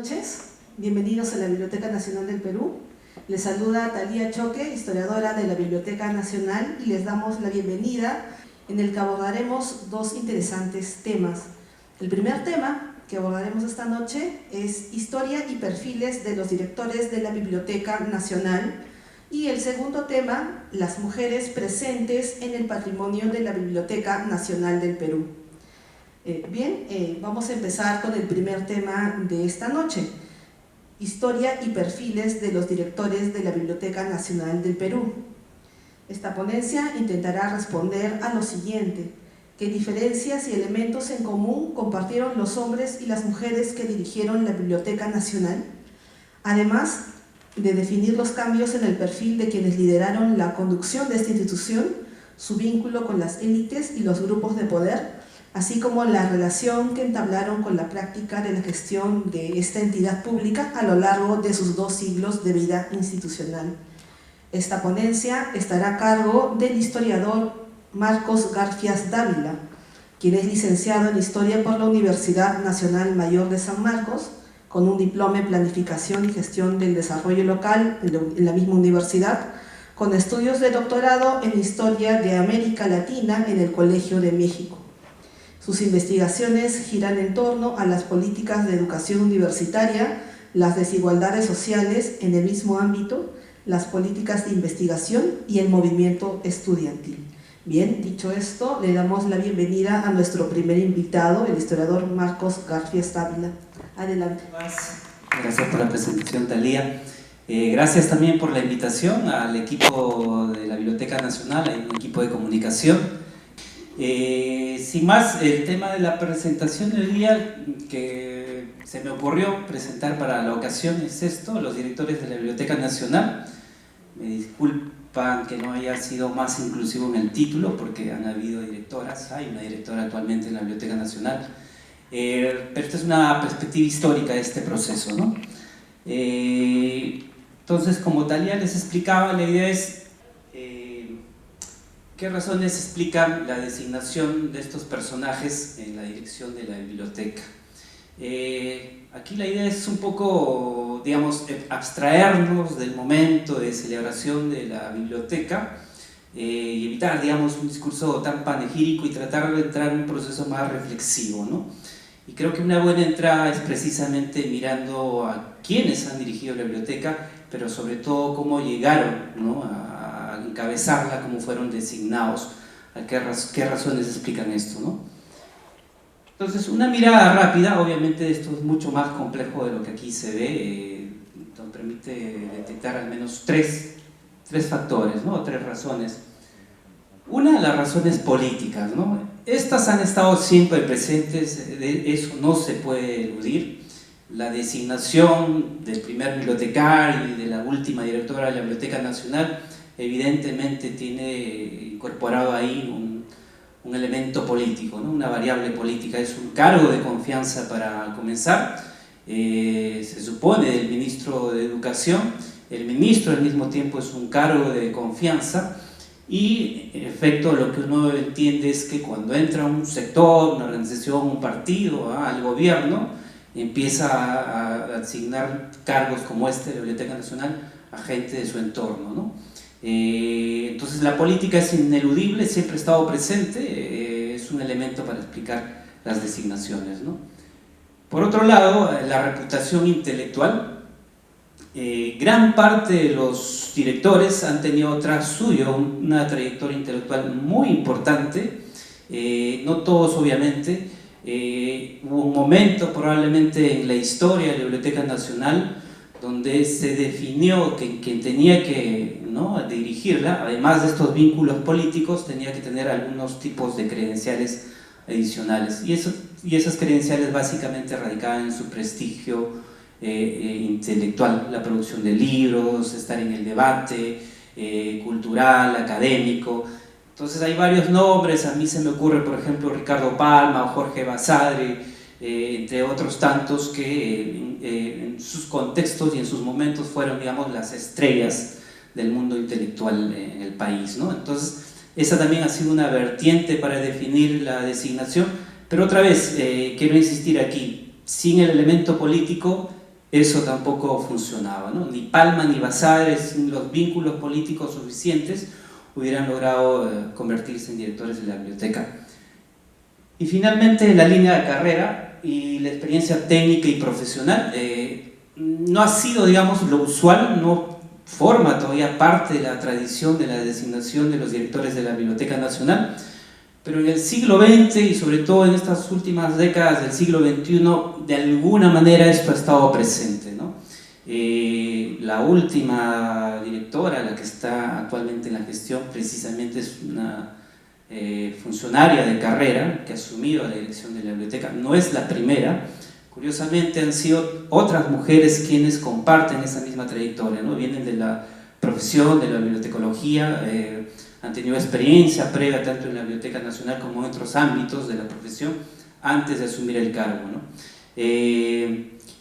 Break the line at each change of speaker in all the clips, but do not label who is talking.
noches, bienvenidos a la Biblioteca Nacional del Perú. Les saluda Talía Choque, historiadora de la Biblioteca Nacional, y les damos la bienvenida en el que abordaremos dos interesantes temas. El primer tema que abordaremos esta noche es historia y perfiles de los directores de la Biblioteca Nacional, y el segundo tema, las mujeres presentes en el patrimonio de la Biblioteca Nacional del Perú. Vamos a empezar con el primer tema de esta noche: historia y perfiles de los directores de la Biblioteca Nacional del Perú. Esta ponencia intentará responder a lo siguiente: ¿qué diferencias y elementos en común compartieron los hombres y las mujeres que dirigieron la Biblioteca Nacional? Además de definir los cambios en el perfil de quienes lideraron la conducción de esta institución, su vínculo con las élites y los grupos de poder, así como la relación que entablaron con la práctica de la gestión de esta entidad pública a lo largo de sus 2 siglos de vida institucional. Esta ponencia estará a cargo del historiador Marcos Garfias Dávila, quien es licenciado en Historia por la Universidad Nacional Mayor de San Marcos, con un diploma en Planificación y Gestión del Desarrollo Local en la misma universidad, con estudios de doctorado en Historia de América Latina en el Colegio de México. Sus investigaciones giran en torno a las políticas de educación universitaria, las desigualdades sociales en el mismo ámbito, las políticas de investigación y el movimiento estudiantil. Bien, dicho esto, le damos la bienvenida a nuestro primer invitado, el historiador Marcos Garfias Dávila. Adelante.
Gracias por la presentación, Talía. Gracias también por la invitación al equipo de la Biblioteca Nacional, hay un equipo de comunicación. Sin más, el tema de la presentación del día que se me ocurrió presentar para la ocasión es esto: los directores de la Biblioteca Nacional. Me disculpan que no haya sido más inclusivo en el título, porque han habido directoras, hay una directora actualmente en la Biblioteca Nacional, pero esta es una perspectiva histórica de este proceso, ¿no? Entonces, como Talía les explicaba, la idea es ¿qué razones explican la designación de estos personajes en la dirección de la biblioteca? Aquí la idea es un poco, digamos, abstraernos del momento de celebración de la biblioteca y evitar, digamos, un discurso tan panegírico y tratar de entrar en un proceso más reflexivo, ¿no? Y creo que una buena entrada es precisamente mirando a quiénes han dirigido la biblioteca, pero sobre todo cómo llegaron, ¿no?, a encabezarla, cómo fueron designados, qué razones explican esto, ¿no? Entonces, una mirada rápida, obviamente esto es mucho más complejo de lo que aquí se ve, nos permite detectar al menos tres factores, ¿no?, 3 razones. Una, las razones políticas, ¿no? Estas han estado siempre presentes, eso no se puede eludir. La designación del primer bibliotecario y de la última directora de la Biblioteca Nacional evidentemente tiene incorporado ahí un elemento político, ¿no?, una variable política. Es un cargo de confianza para comenzar, se supone del ministro de Educación. El ministro al mismo tiempo es un cargo de confianza y en efecto lo que uno entiende es que cuando entra un sector, una organización, un partido al gobierno, empieza a asignar cargos como este de la Biblioteca Nacional a gente de su entorno, ¿no? Entonces la política es ineludible, siempre ha estado presente, es un elemento para explicar las designaciones, ¿no? Por otro lado, la reputación intelectual. Gran parte de los directores han tenido tras suyo una trayectoria intelectual muy importante, no todos obviamente. Hubo un momento probablemente en la historia de la Biblioteca Nacional donde se definió que quien tenía que, ¿no?, dirigirla, además de estos vínculos políticos, tenía que tener algunos tipos de credenciales adicionales, y esas credenciales básicamente radicaban en su prestigio intelectual, la producción de libros, estar en el debate cultural, académico. Entonces hay varios nombres, a mí se me ocurre por ejemplo Ricardo Palma o Jorge Basadre, entre otros tantos que en sus contextos y en sus momentos fueron, digamos, las estrellas del mundo intelectual en el país, ¿no? Entonces esa también ha sido una vertiente para definir la designación, pero otra vez quiero insistir aquí, sin el elemento político eso tampoco funcionaba, ¿no? Ni Palma ni Basadre, sin los vínculos políticos suficientes, hubieran logrado convertirse en directores de la biblioteca. Y finalmente la línea de carrera y la experiencia técnica y profesional no ha sido, digamos, lo usual, no forma todavía parte de la tradición de la designación de los directores de la Biblioteca Nacional, pero en el siglo XX y sobre todo en estas últimas décadas del siglo XXI, de alguna manera esto ha estado presente, ¿no? La última directora, la que está actualmente en la gestión, precisamente es una funcionaria de carrera que ha asumido la dirección de la biblioteca. No es la primera, curiosamente han sido otras mujeres quienes comparten esa misma trayectoria, ¿no? Vienen de la profesión, de la bibliotecología, han tenido experiencia previa tanto en la Biblioteca Nacional como en otros ámbitos de la profesión antes de asumir el cargo, ¿no?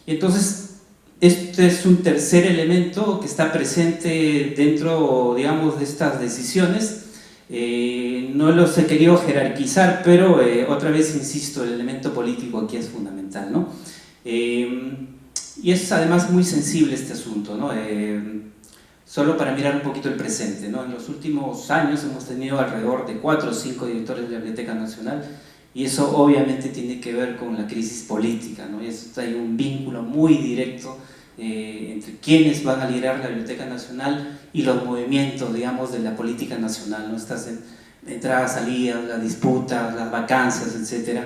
Entonces, este es un tercer elemento que está presente dentro, digamos, de estas decisiones. No los he querido jerarquizar, pero otra vez insisto, el elemento político aquí es fundamental, ¿no? Y es además muy sensible este asunto, ¿no? Solo para mirar un poquito el presente, ¿no? En los últimos años hemos tenido alrededor de 4 o 5 directores de la Biblioteca Nacional, y eso obviamente tiene que ver con la crisis política, ¿no? Y eso hay un vínculo muy directo entre quienes van a liderar la Biblioteca Nacional y los movimientos, digamos, de la política nacional, ¿no? Estas entradas, salidas, las disputas, las vacancias, etc.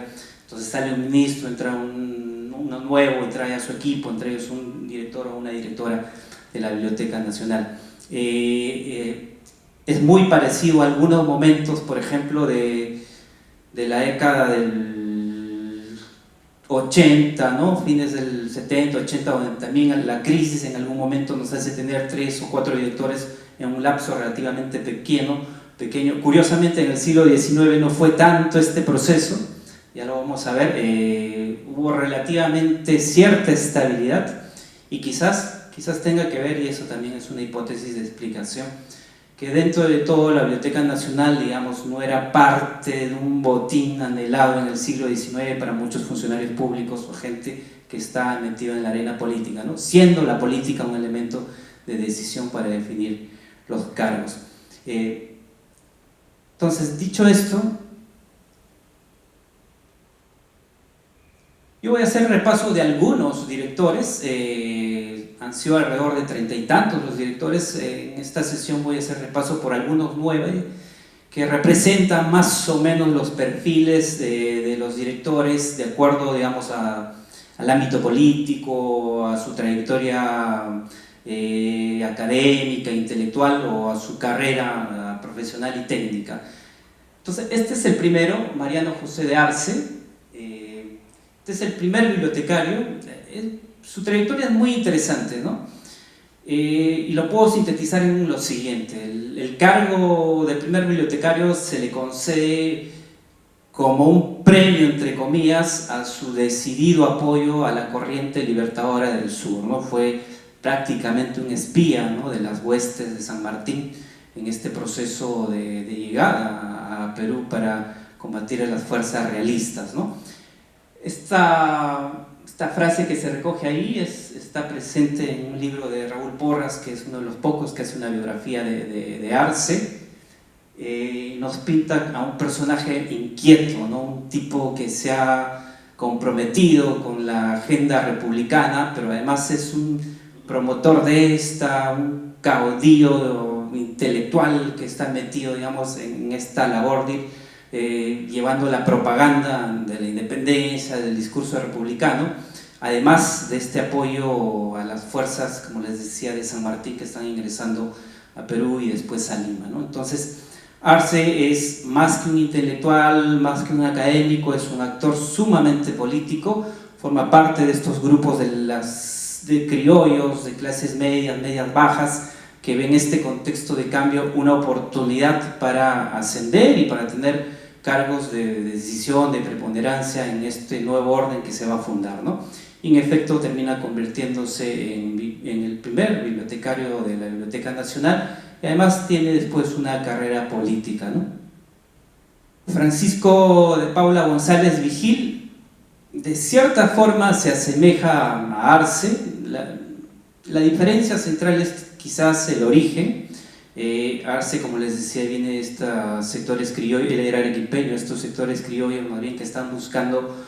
Entonces sale un ministro, entra uno nuevo, trae a su equipo, entre ellos un director o una directora de la Biblioteca Nacional. Es muy parecido a algunos momentos, por ejemplo, de la década del 80, ¿no? Fines del 70, 80, donde también la crisis en algún momento nos hace tener 3 o 4 directores en un lapso relativamente pequeño. Curiosamente, en el siglo XIX no fue tanto este proceso, ya lo vamos a ver, hubo relativamente cierta estabilidad, y quizás tenga que ver, y eso también es una hipótesis de explicación, que dentro de todo la Biblioteca Nacional, digamos, no era parte de un botín anhelado en el siglo XIX para muchos funcionarios públicos o gente que está metida en la arena política, ¿no? Siendo la política un elemento de decisión para definir los cargos. Entonces, dicho esto, yo voy a hacer repaso de algunos directores. Han sido alrededor de 30 y tantos los directores. En esta sesión voy a hacer repaso por algunos 9 que representan más o menos los perfiles de los directores de acuerdo, digamos, al ámbito político, a su trayectoria académica, intelectual, o a su carrera profesional y técnica. Entonces, este es el primero, Mariano José de Arce. Este es el primer bibliotecario. Su trayectoria es muy interesante, ¿no? Y lo puedo sintetizar en lo siguiente. El cargo de primer bibliotecario se le concede como un premio, entre comillas, a su decidido apoyo a la corriente libertadora del sur, ¿no? Fue prácticamente un espía, ¿no?, de las huestes de San Martín en este proceso de llegada a Perú para combatir a las fuerzas realistas, ¿no? Esta frase que se recoge ahí está presente en un libro de Raúl Porras, que es uno de los pocos que hace una biografía de Arce. Nos pinta a un personaje inquieto, ¿no? Un tipo que se ha comprometido con la agenda republicana, pero además es un promotor de un caudillo intelectual que está metido, digamos, en esta labor de llevando la propaganda de la independencia, del discurso republicano, además de este apoyo a las fuerzas, como les decía, de San Martín, que están ingresando a Perú y después a Lima, ¿no? Entonces, Arce es más que un intelectual, más que un académico, es un actor sumamente político, forma parte de estos grupos de criollos, de clases medias, medias bajas, que ven este contexto de cambio una oportunidad para ascender y para tener cargos de decisión, de preponderancia en este nuevo orden que se va a fundar, ¿no? Y en efecto termina convirtiéndose en el primer bibliotecario de la Biblioteca Nacional, y además tiene después una carrera política, ¿no? Francisco de Paula González Vigil, de cierta forma se asemeja a Arce. la diferencia central es quizás el origen. Arce, como les decía, viene de estos sectores criollos, él era arequipeño, estos sectores criollos más bien que están buscando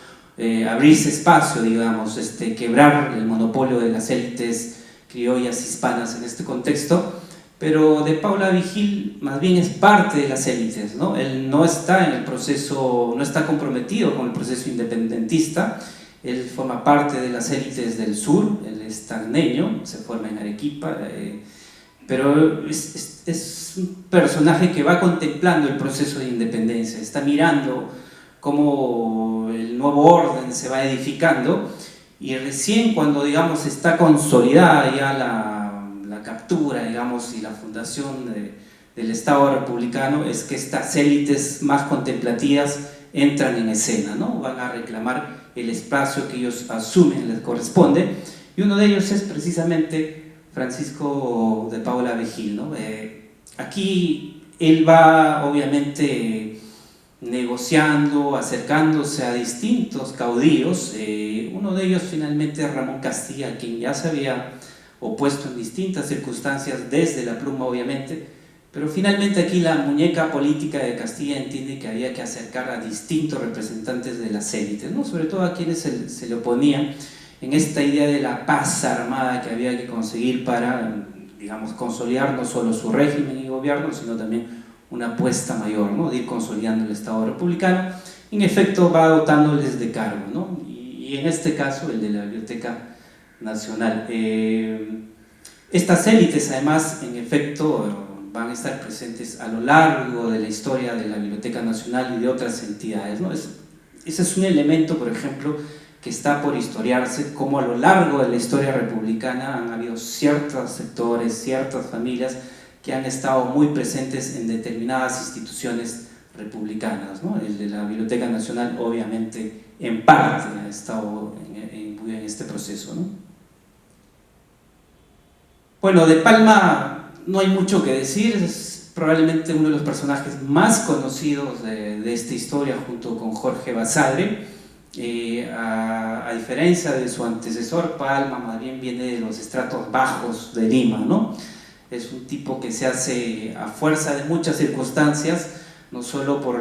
abrirse espacio, digamos, quebrar el monopolio de las élites criollas hispanas en este contexto. Pero de Paula Vigil más bien es parte de las élites, ¿no? Él no está en el proceso, no está comprometido con el proceso independentista, él forma parte de las élites del sur, él es tacneño, se forma en Arequipa, pero es un personaje que va contemplando el proceso de independencia, está mirando cómo el nuevo orden se va edificando, y recién cuando, digamos, está consolidada ya la captura, digamos, y la fundación del Estado republicano, es que estas élites más contemplativas entran en escena, ¿no? Van a reclamar el espacio que ellos asumen les corresponde, y uno de ellos es precisamente Francisco de Paula Vigil, ¿no? Aquí él va obviamente negociando, acercándose a distintos caudillos, uno de ellos finalmente es Ramón Castilla, quien ya se había opuesto en distintas circunstancias desde la pluma obviamente, pero finalmente aquí la muñeca política de Castilla entiende que había que acercar a distintos representantes de las élites, ¿no? Sobre todo a quienes se le oponían en esta idea de la paz armada que había que conseguir para, digamos, consolidar no solo su régimen y gobierno, sino también una apuesta mayor, ¿no? De ir consolidando el Estado republicano. En efecto va dotándoles de cargo, ¿no? Y en este caso el de la Biblioteca Nacional. Estas élites además en efecto van a estar presentes a lo largo de la historia de la Biblioteca Nacional y de otras entidades, ¿no? Ese es un elemento, por ejemplo, que está por historiarse, como a lo largo de la historia republicana han habido ciertos sectores, ciertas familias que han estado muy presentes en determinadas instituciones republicanas, ¿no? El de la Biblioteca Nacional obviamente en parte ha estado en este proceso, ¿no? Bueno, de Palma no hay mucho que decir, es probablemente uno de los personajes más conocidos de esta historia junto con Jorge Basadre. A diferencia de su antecesor, Palma más bien viene de los estratos bajos de Lima, ¿no? Es un tipo que se hace a fuerza de muchas circunstancias, no solo por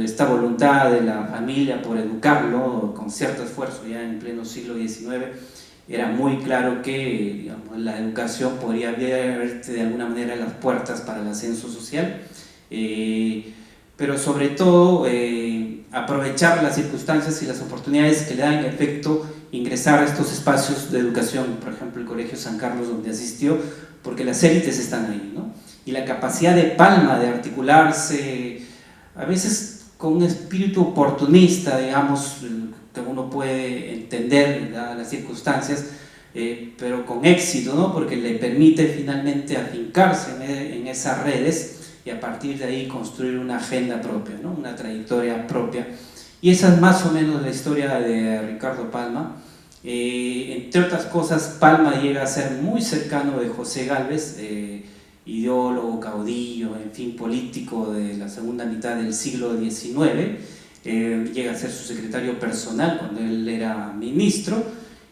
esta voluntad de la familia por educarlo con cierto esfuerzo ya en pleno siglo XIX. Era muy claro que, digamos, la educación podría abrirte de alguna manera las puertas para el ascenso social, pero sobre todo aprovechar las circunstancias y las oportunidades que le dan en efecto ingresar a estos espacios de educación, por ejemplo el Colegio San Carlos donde asistió, porque las élites están ahí, ¿no? Y la capacidad de Palma de articularse, a veces con un espíritu oportunista, digamos, que uno puede entender las circunstancias, pero con éxito, ¿no? Porque le permite finalmente afincarse en esas redes y a partir de ahí construir una agenda propia, ¿no? Una trayectoria propia. Y esa es más o menos la historia de Ricardo Palma. Entre otras cosas, Palma llega a ser muy cercano de José Gálvez, ideólogo, caudillo, en fin, político de la segunda mitad del siglo XIX. Llega a ser su secretario personal cuando él era ministro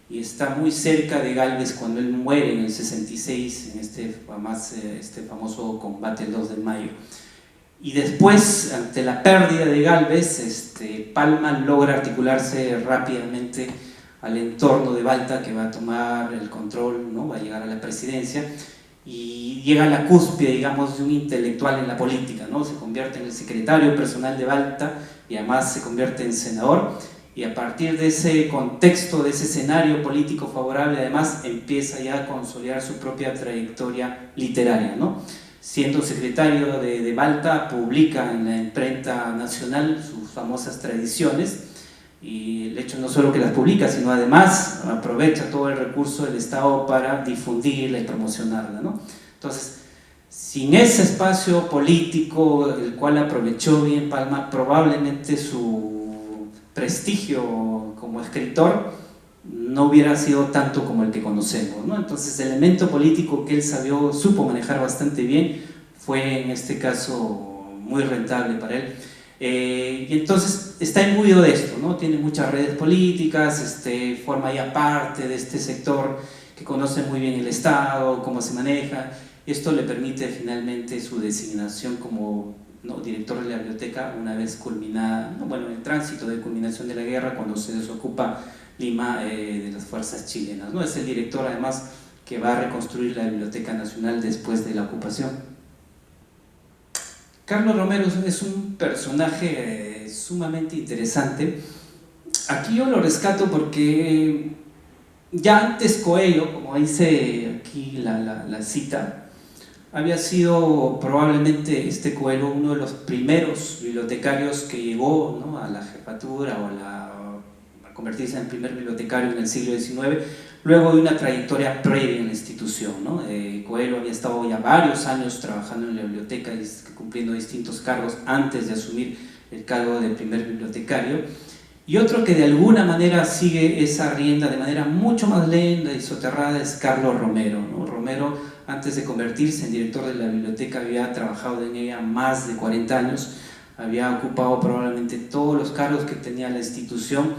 y está muy cerca de Gálvez cuando él muere en el 66 en este famoso combate el 2 de mayo. Y después, ante la pérdida de Gálvez, Palma logra articularse rápidamente al entorno de Balta, que va a tomar el control, ¿no? Va a llegar a la presidencia y llega a la cúspide, digamos, de un intelectual en la política, ¿no? Se convierte en el secretario personal de Balta y además se convierte en senador, y a partir de ese contexto, de ese escenario político favorable, además empieza ya a consolidar su propia trayectoria literaria, ¿no? Siendo secretario de Balta, publica en la imprenta nacional sus famosas Tradiciones, y el hecho no solo que las publica, sino además aprovecha todo el recurso del Estado para difundirla y promocionarla, ¿no? Entonces, sin ese espacio político, el cual aprovechó bien Palma, probablemente su prestigio como escritor no hubiera sido tanto como el que conocemos, ¿no? Entonces, el elemento político que él supo manejar bastante bien fue en este caso muy rentable para él. Y entonces está imbuido de esto, ¿no? Tiene muchas redes políticas, forma ya parte de este sector que conoce muy bien el Estado, cómo se maneja. Esto le permite finalmente su designación como director de la biblioteca una vez culminada, bueno, el tránsito de culminación de la guerra, cuando se desocupa Lima de las fuerzas chilenas, ¿no? Es el director además que va a reconstruir la Biblioteca Nacional después de la ocupación. Carlos Romero es un personaje sumamente interesante. Aquí yo lo rescato porque ya antes Coelho, como dice aquí la cita, había sido probablemente Coelho uno de los primeros bibliotecarios que llegó, ¿no?, a la jefatura o a convertirse en el primer bibliotecario en el siglo XIX, luego de una trayectoria previa en la institución, ¿no? Coelho había estado ya varios años trabajando en la biblioteca y cumpliendo distintos cargos antes de asumir el cargo de primer bibliotecario. Y otro que de alguna manera sigue esa rienda de manera mucho más lenta y soterrada es Carlos Romero, ¿no? Romero, antes de convertirse en director de la biblioteca, había trabajado en ella más de 40 años, había ocupado probablemente todos los cargos que tenía la institución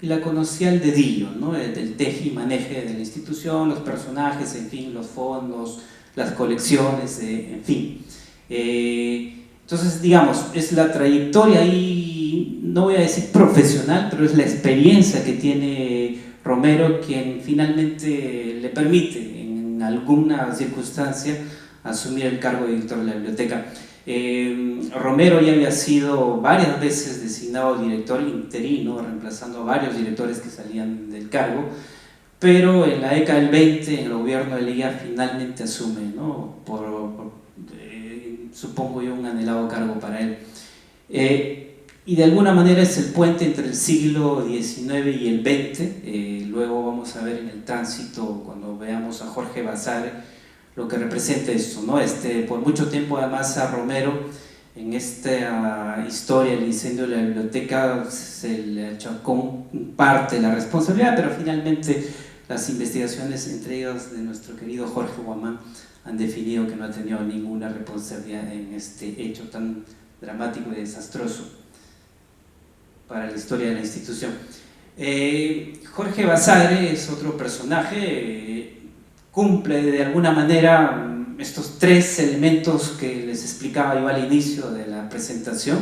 y la conocía al dedillo, ¿no? El teje y maneje de la institución, los personajes, en fin, los fondos, las colecciones, en fin. Entonces, digamos, es la trayectoria ahí, no voy a decir profesional, pero es la experiencia que tiene Romero quien finalmente le permite en alguna circunstancia asumir el cargo de director de la biblioteca. Romero ya había sido varias veces designado director interino, reemplazando a varios directores que salían del cargo, pero en la década del 20, en el gobierno de Leguía, finalmente asume, ¿no?, supongo yo, un anhelado cargo para él. Y de alguna manera es el puente entre el siglo XIX y el XX. Luego vamos a ver en el tránsito, cuando veamos a Jorge Basadre, lo que representa esto, ¿no? Por mucho tiempo además a Romero, en esta historia del incendio de la biblioteca, se le achacó parte de la responsabilidad, pero finalmente las investigaciones, entre ellas de nuestro querido Jorge Guamán, han definido que no ha tenido ninguna responsabilidad en este hecho tan dramático y desastroso para la historia de la institución. Jorge Basadre es otro personaje, cumple de alguna manera estos tres elementos que les explicaba yo al inicio de la presentación.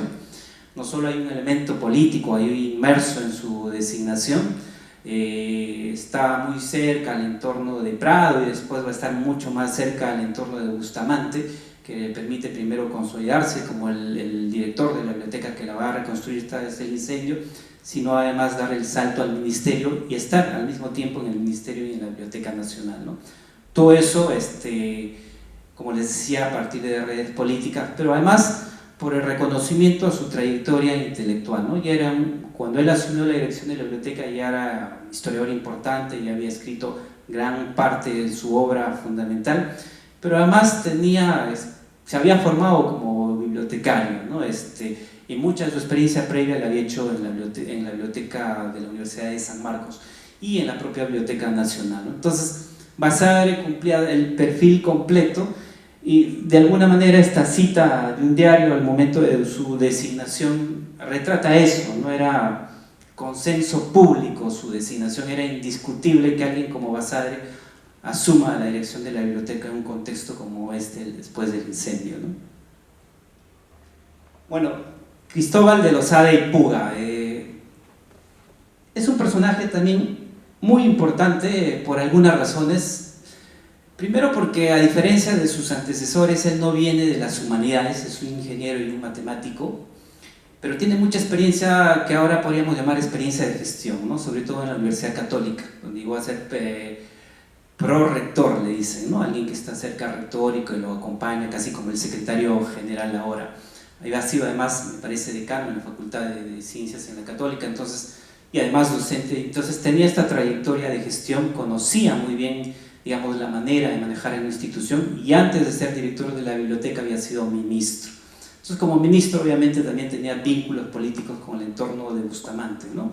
No solo hay un elemento político ahí inmerso en su designación, está muy cerca al entorno de Prado y después va a estar mucho más cerca al entorno de Bustamante, que le permite primero consolidarse como el director de la biblioteca que la va a reconstruir tras el incendio, sino además dar el salto al ministerio y estar al mismo tiempo en el ministerio y en la Biblioteca Nacional, ¿no? Todo eso, como les decía, a partir de redes políticas, pero además por el reconocimiento a su trayectoria intelectual, ¿no? Cuando él asumió la dirección de la biblioteca ya era historiador importante, ya había escrito gran parte de su obra fundamental, pero además se había formado como bibliotecario, ¿no? Y mucha de su experiencia previa la había hecho en la biblioteca de la Universidad de San Marcos y en la propia Biblioteca Nacional, ¿no? Entonces, Basadre cumplía el perfil completo y de alguna manera esta cita de un diario al momento de su designación retrata eso, no era consenso público su designación, era indiscutible que alguien como Basadre asuma la dirección de la biblioteca en un contexto como después del incendio, ¿no? Bueno, Cristóbal de Losada y Puga es un personaje también muy importante por algunas razones. Primero porque, a diferencia de sus antecesores, él no viene de las humanidades, es un ingeniero y un matemático, pero tiene mucha experiencia que ahora podríamos llamar experiencia de gestión, ¿no? Sobre todo en la Universidad Católica, donde llegó a ser pro-rector, le dicen, ¿no? Alguien que está cerca al rector y que lo acompaña, casi como el secretario general ahora. Había sido además, me parece, decano en la Facultad de Ciencias en la Católica, y además docente, entonces tenía esta trayectoria de gestión, conocía muy bien, digamos, la manera de manejar en la institución, y antes de ser director de la biblioteca había sido ministro. Entonces, como ministro obviamente también tenía vínculos políticos con el entorno de Bustamante, ¿no?,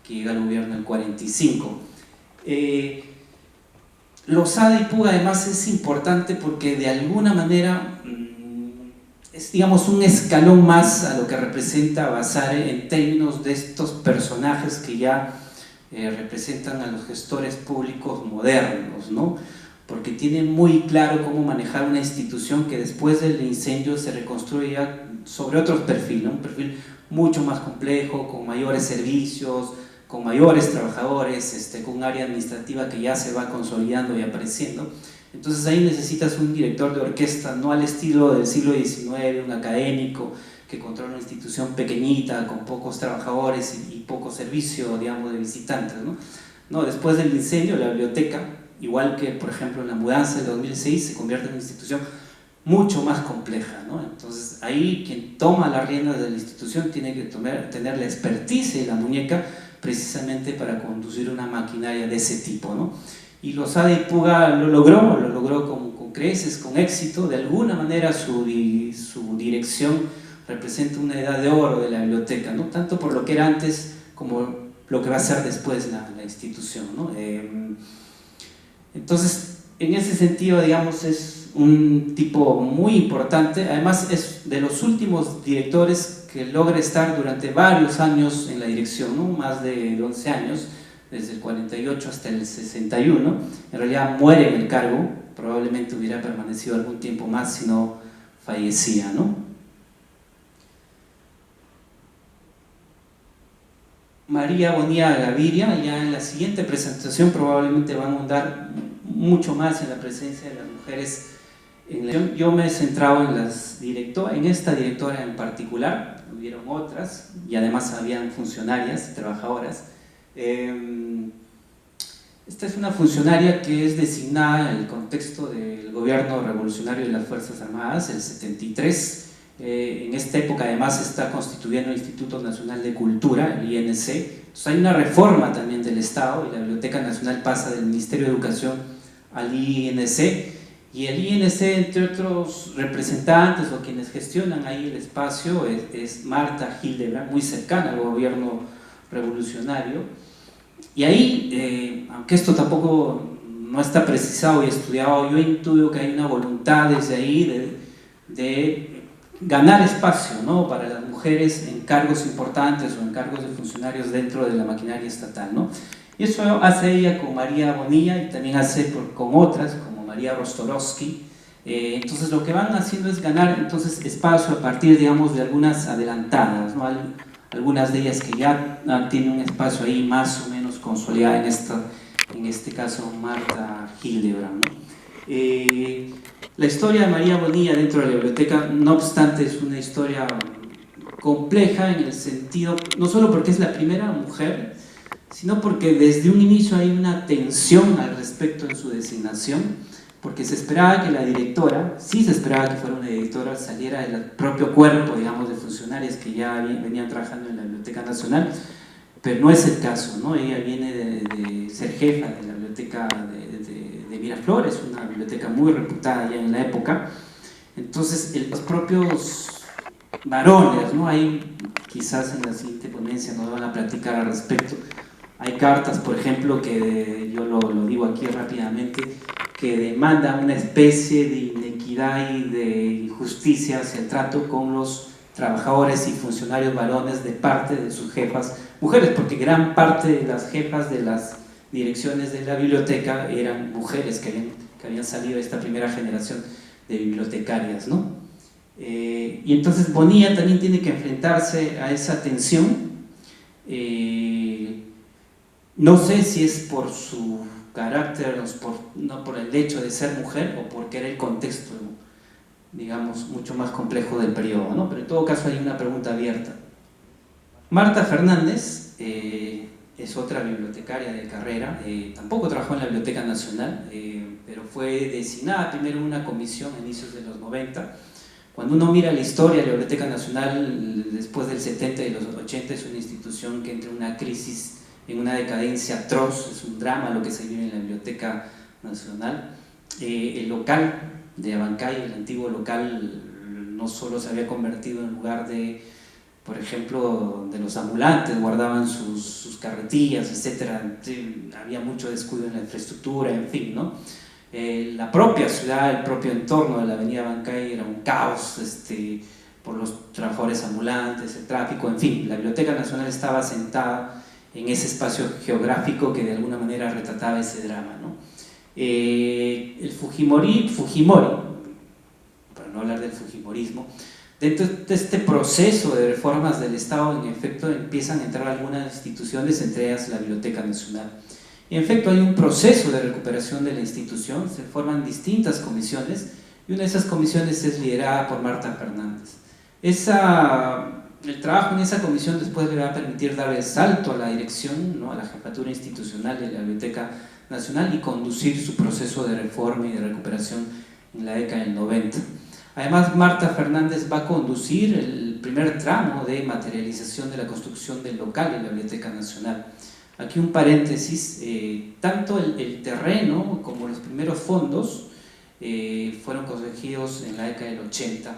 que llega al gobierno en el 45. Losada y Puga además es importante porque de alguna manera es, digamos, un escalón más a lo que representa Basadre en términos de estos personajes que ya representan a los gestores públicos modernos, ¿no? Porque tienen muy claro cómo manejar una institución que después del incendio se reconstruya sobre otro perfil, ¿no? Un perfil mucho más complejo, con mayores servicios, con mayores trabajadores, con un área administrativa que ya se va consolidando y apareciendo. Entonces ahí necesitas un director de orquesta, no al estilo del siglo XIX, un académico que controla una institución pequeñita, con pocos trabajadores y poco servicio, digamos, de visitantes, ¿no? No, después del incendio, la biblioteca, igual que, por ejemplo, en la mudanza de 2006, se convierte en una institución mucho más compleja, ¿no? Entonces ahí quien toma las riendas de la institución tiene que tener la experticia y la muñeca precisamente para conducir una maquinaria de ese tipo, ¿no? Y Losada y Puga lo logró con creces, con éxito. De alguna manera su dirección representa una edad de oro de la biblioteca, ¿no? Tanto por lo que era antes como lo que va a ser después la institución, ¿no? Entonces, en ese sentido, digamos, es un tipo muy importante. Además, es de los últimos directores que logra estar durante varios años en la dirección, ¿no? Más de 11 años, desde el 48 hasta el 61. En realidad muere en el cargo, probablemente hubiera permanecido algún tiempo más si no fallecía, ¿no? María Bonilla Gaviria, ya en la siguiente presentación probablemente van a ahondar mucho más en la presencia de las mujeres. Yo me he centrado en esta directora en particular, hubieron otras y además habían funcionarias, trabajadoras. Esta es una funcionaria que es designada en el contexto del gobierno revolucionario de las Fuerzas Armadas, el 73. En esta época además se está constituyendo el Instituto Nacional de Cultura, el INC. Entonces hay una reforma también del Estado y la Biblioteca Nacional pasa del Ministerio de Educación al INC, y el INC, entre otros representantes o quienes gestionan ahí el espacio, es Marta Hildebrand, muy cercana al gobierno revolucionario. Y ahí, aunque esto tampoco no está precisado y estudiado, yo intuyo que hay una voluntad desde ahí de ganar espacio, ¿no?, para las mujeres en cargos importantes o en cargos de funcionarios dentro de la maquinaria estatal, ¿no? Y eso hace ella con María Bonilla y también hace con otras, como María Rostorowski. Entonces lo que van haciendo es ganar entonces espacio a partir, digamos, de algunas adelantadas, ¿no? Algunas de ellas que ya tienen un espacio ahí más o menos consolidado, en este caso Marta Hildebrand, ¿no? La historia de María Bonilla dentro de la biblioteca, no obstante, es una historia compleja en el sentido, no solo porque es la primera mujer, sino porque desde un inicio hay una tensión al respecto en su designación, porque se esperaba que la directora, sí se esperaba que fuera una directora, saliera del propio cuerpo, digamos, de funcionarios que ya venían trabajando en la Biblioteca Nacional, pero no es el caso, ¿no? Ella viene de ser jefa de la biblioteca de Miraflores, una biblioteca muy reputada ya en la época. Entonces los propios varones, ¿no? Hay, quizás en la siguiente ponencia nos van a platicar al respecto, hay cartas, por ejemplo, que yo lo digo aquí rápidamente, que demandan una especie de inequidad y de injusticia hacia el trato con los trabajadores y funcionarios varones de parte de sus jefas mujeres, porque gran parte de las jefas de las direcciones de la biblioteca eran mujeres que habían salido de esta primera generación de bibliotecarias, ¿no? Y entonces Bonilla también tiene que enfrentarse a esa tensión. No sé si es por su carácter, no por el hecho de ser mujer o porque era el contexto, digamos, mucho más complejo del periodo, ¿no? Pero en todo caso hay una pregunta abierta. Marta Fernández es otra bibliotecaria de carrera, tampoco trabajó en la Biblioteca Nacional, pero fue designada primero en una comisión a inicios de los 90. Cuando uno mira la historia de la Biblioteca Nacional después del 70 y los 80, es una institución que entra en una crisis, en una decadencia atroz, es un drama lo que se vive en la Biblioteca Nacional. El local de Abancay, el antiguo local, no solo se había convertido en lugar de, por ejemplo, donde los ambulantes guardaban sus carretillas, etc. Había mucho descuido en la infraestructura, en fin, ¿no? La propia ciudad, el propio entorno de la avenida Abancay era un caos por los trabajadores ambulantes, el tráfico, en fin. La Biblioteca Nacional estaba asentada en ese espacio geográfico que de alguna manera retrataba ese drama, ¿no? El Fujimori, para no hablar del Fujimorismo, dentro de este proceso de reformas del Estado, en efecto, empiezan a entrar algunas instituciones, entre ellas la Biblioteca Nacional. En efecto, hay un proceso de recuperación de la institución, se forman distintas comisiones, y una de esas comisiones es liderada por Marta Fernández. El trabajo en esa comisión después le va a permitir dar el salto a la dirección, ¿no?, a la jefatura institucional de la Biblioteca Nacional y conducir su proceso de reforma y de recuperación en la década del 90. Además, Marta Fernández va a conducir el primer tramo de materialización de la construcción del local en la Biblioteca Nacional. Aquí un paréntesis, tanto el terreno como los primeros fondos fueron conseguidos en la década del 80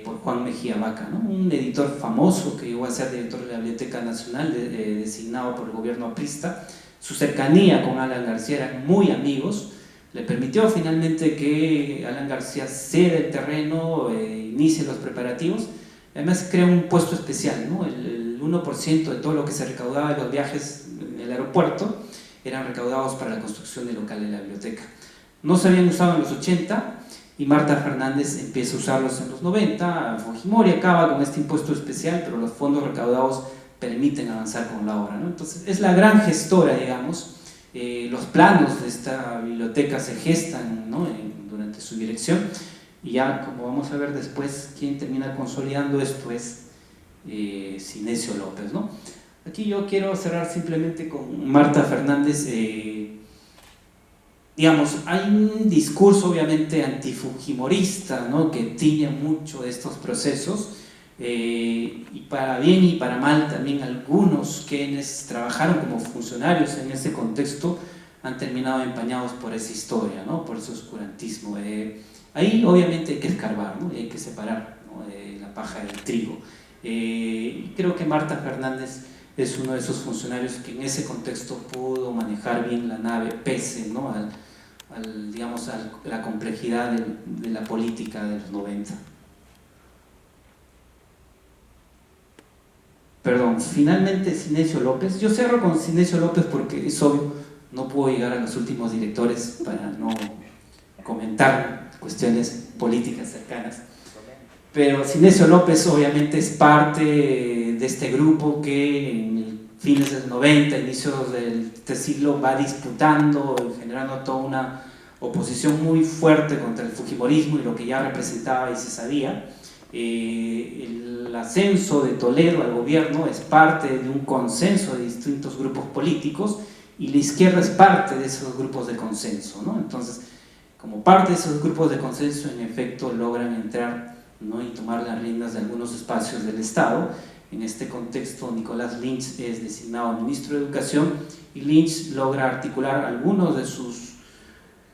por Juan Mejía Vaca, ¿no?, un editor famoso que llegó a ser director de la Biblioteca Nacional, designado por el gobierno aprista. Su cercanía con Alan García, eran muy amigos, le permitió finalmente que Alan García ceda el terreno, inicie los preparativos. Además crea un puesto especial, ¿no? El 1% de todo lo que se recaudaba de los viajes en el aeropuerto eran recaudados para la construcción del local de la biblioteca. No se habían usado en los 80 y Marta Fernández empieza a usarlos en los 90. Fujimori acaba con este impuesto especial, pero los fondos recaudados permiten avanzar con la obra, ¿no? Entonces es la gran gestora, digamos. Los planos de esta biblioteca se gestan, ¿no?, durante su dirección, y ya, como vamos a ver después, quien termina consolidando esto es Sinesio López, ¿no? Aquí yo quiero cerrar simplemente con Marta Fernández. Digamos, hay un discurso obviamente antifujimorista, ¿no?, que tiñe mucho de estos procesos, y para bien y para mal también algunos quienes trabajaron como funcionarios en ese contexto han terminado empañados por esa historia, ¿no?, por ese oscurantismo. Ahí obviamente hay que escarbar, ¿no?, y hay que separar, ¿no?, la paja del trigo. Creo que Marta Fernández es uno de esos funcionarios que en ese contexto pudo manejar bien la nave, pese, ¿no?, digamos, a la complejidad de la política de los 90. Perdón, finalmente Sinesio López. Yo cierro con Sinesio López porque es obvio, no puedo llegar a los últimos directores para no comentar cuestiones políticas cercanas, pero Sinesio López obviamente es parte de este grupo que en fines del 90, inicios del siglo, va disputando y generando toda una oposición muy fuerte contra el fujimorismo y lo que ya representaba y se sabía. El ascenso de Toledo al gobierno es parte de un consenso de distintos grupos políticos y la izquierda es parte de esos grupos de consenso, ¿no? Entonces, como parte de esos grupos de consenso, en efecto logran entrar, ¿no?, y tomar las riendas de algunos espacios del Estado. En este contexto, Nicolás Lynch es designado ministro de Educación y Lynch logra articular algunos de sus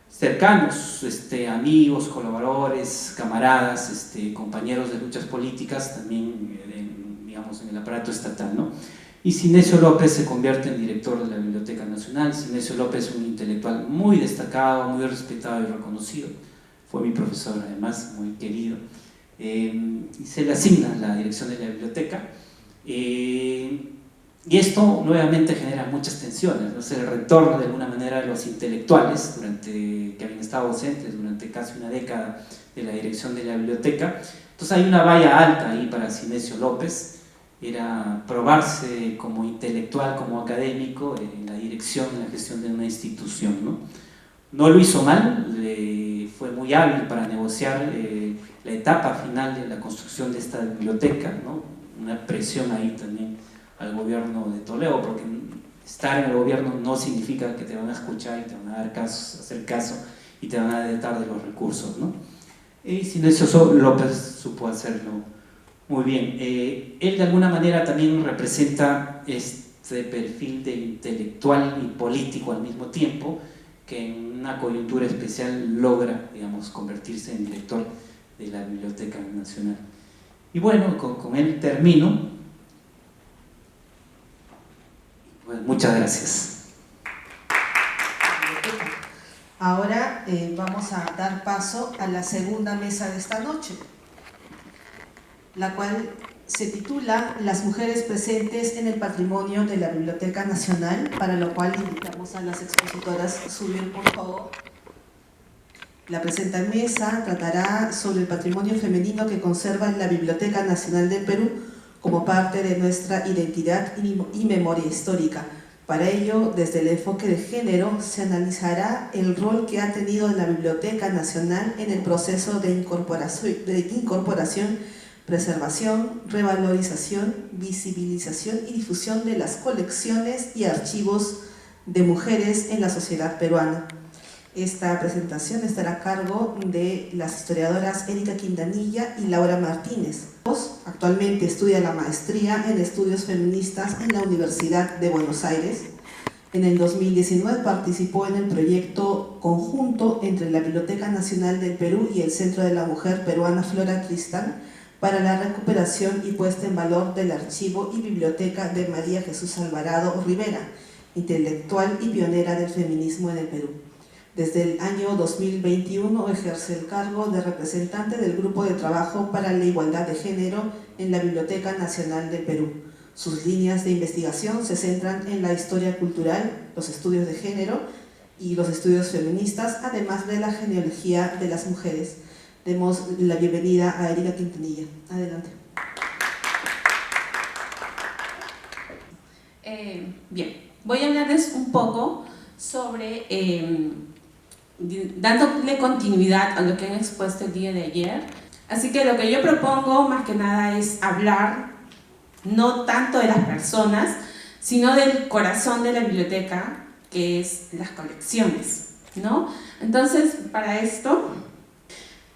cercanos, amigos, colaboradores, camaradas, compañeros de luchas políticas, también digamos, en el aparato estatal, ¿no? Y Sinesio López se convierte en director de la Biblioteca Nacional. Sinesio López es un intelectual muy destacado, muy respetado y reconocido, fue mi profesor además, muy querido, y se le asigna la dirección de la biblioteca. Y esto nuevamente genera muchas tensiones, ¿no? Es el retorno de alguna manera de los intelectuales que habían estado ausentes durante casi una década de la dirección de la biblioteca. Entonces hay una valla alta ahí para Sinesio López, era probarse como intelectual, como académico en la dirección, en la gestión de una institución, ¿no? No lo hizo mal, fue muy hábil para negociar la etapa final de la construcción de esta biblioteca, ¿no? Una presión ahí también al gobierno de Toledo, porque estar en el gobierno no significa que te van a escuchar y te van a hacer caso y te van a dar de los recursos, ¿no? Y Sinesio López supo hacerlo muy bien. Él de alguna manera también representa este perfil de intelectual y político al mismo tiempo, que en una coyuntura especial logra, digamos, convertirse en director de la Biblioteca Nacional. Y bueno, con él termino. Bueno, muchas gracias.
Ahora vamos a dar paso a la segunda mesa de esta noche, la cual se titula Las mujeres presentes en el patrimonio de la Biblioteca Nacional, para lo cual invitamos a las expositoras a subir, por favor. La presente mesa tratará sobre el patrimonio femenino que conserva la Biblioteca Nacional del Perú como parte de nuestra identidad y memoria histórica. Para ello, desde el enfoque de género, se analizará el rol que ha tenido la Biblioteca Nacional en el proceso de incorporación, preservación, revalorización, visibilización y difusión de las colecciones y archivos de mujeres en la sociedad peruana. Esta presentación estará a cargo de las historiadoras Erika Quintanilla y Laura Martínez. Actualmente estudia la maestría en estudios feministas en la Universidad de Buenos Aires. En el 2019 participó en el proyecto conjunto entre la Biblioteca Nacional del Perú y el Centro de la Mujer Peruana Flora Tristán para la recuperación y puesta en valor del archivo y biblioteca de María Jesús Alvarado Rivera, intelectual y pionera del feminismo en el Perú. Desde el año 2021 ejerce el cargo de representante del Grupo de Trabajo para la Igualdad de Género en la Biblioteca Nacional del Perú. Sus líneas de investigación se centran en la historia cultural, los estudios de género y los estudios feministas, además de la genealogía de las mujeres. Demos la bienvenida a Erika Quintanilla. Adelante.
Bien, voy a hablarles un poco sobre, dándole continuidad a lo que han expuesto el día de ayer. Así que lo que yo propongo más que nada es hablar no tanto de las personas, sino del corazón de la biblioteca, que es las colecciones, ¿no? Entonces, para esto,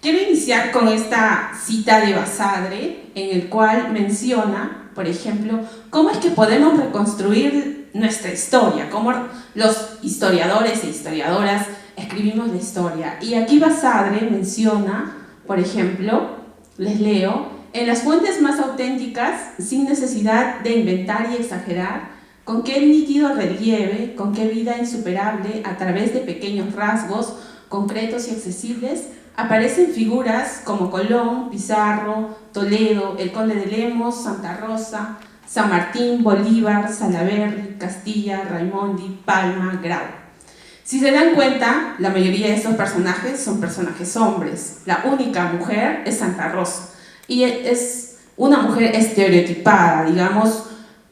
quiero iniciar con esta cita de Basadre, en el cual menciona, por ejemplo, cómo es que podemos reconstruir nuestra historia, cómo los historiadores e historiadoras escribimos la historia. Y aquí Basadre menciona, por ejemplo, les leo: en las fuentes más auténticas, sin necesidad de inventar y exagerar, con qué nítido relieve, con qué vida insuperable, a través de pequeños rasgos concretos y accesibles, aparecen figuras como Colón, Pizarro, Toledo, el Conde de Lemos, Santa Rosa, San Martín, Bolívar, Salaverry, Castilla, Raimondi, Palma, Grau. Si se dan cuenta, la mayoría de estos personajes son personajes hombres. La única mujer es Santa Rosa. Y es una mujer estereotipada, digamos,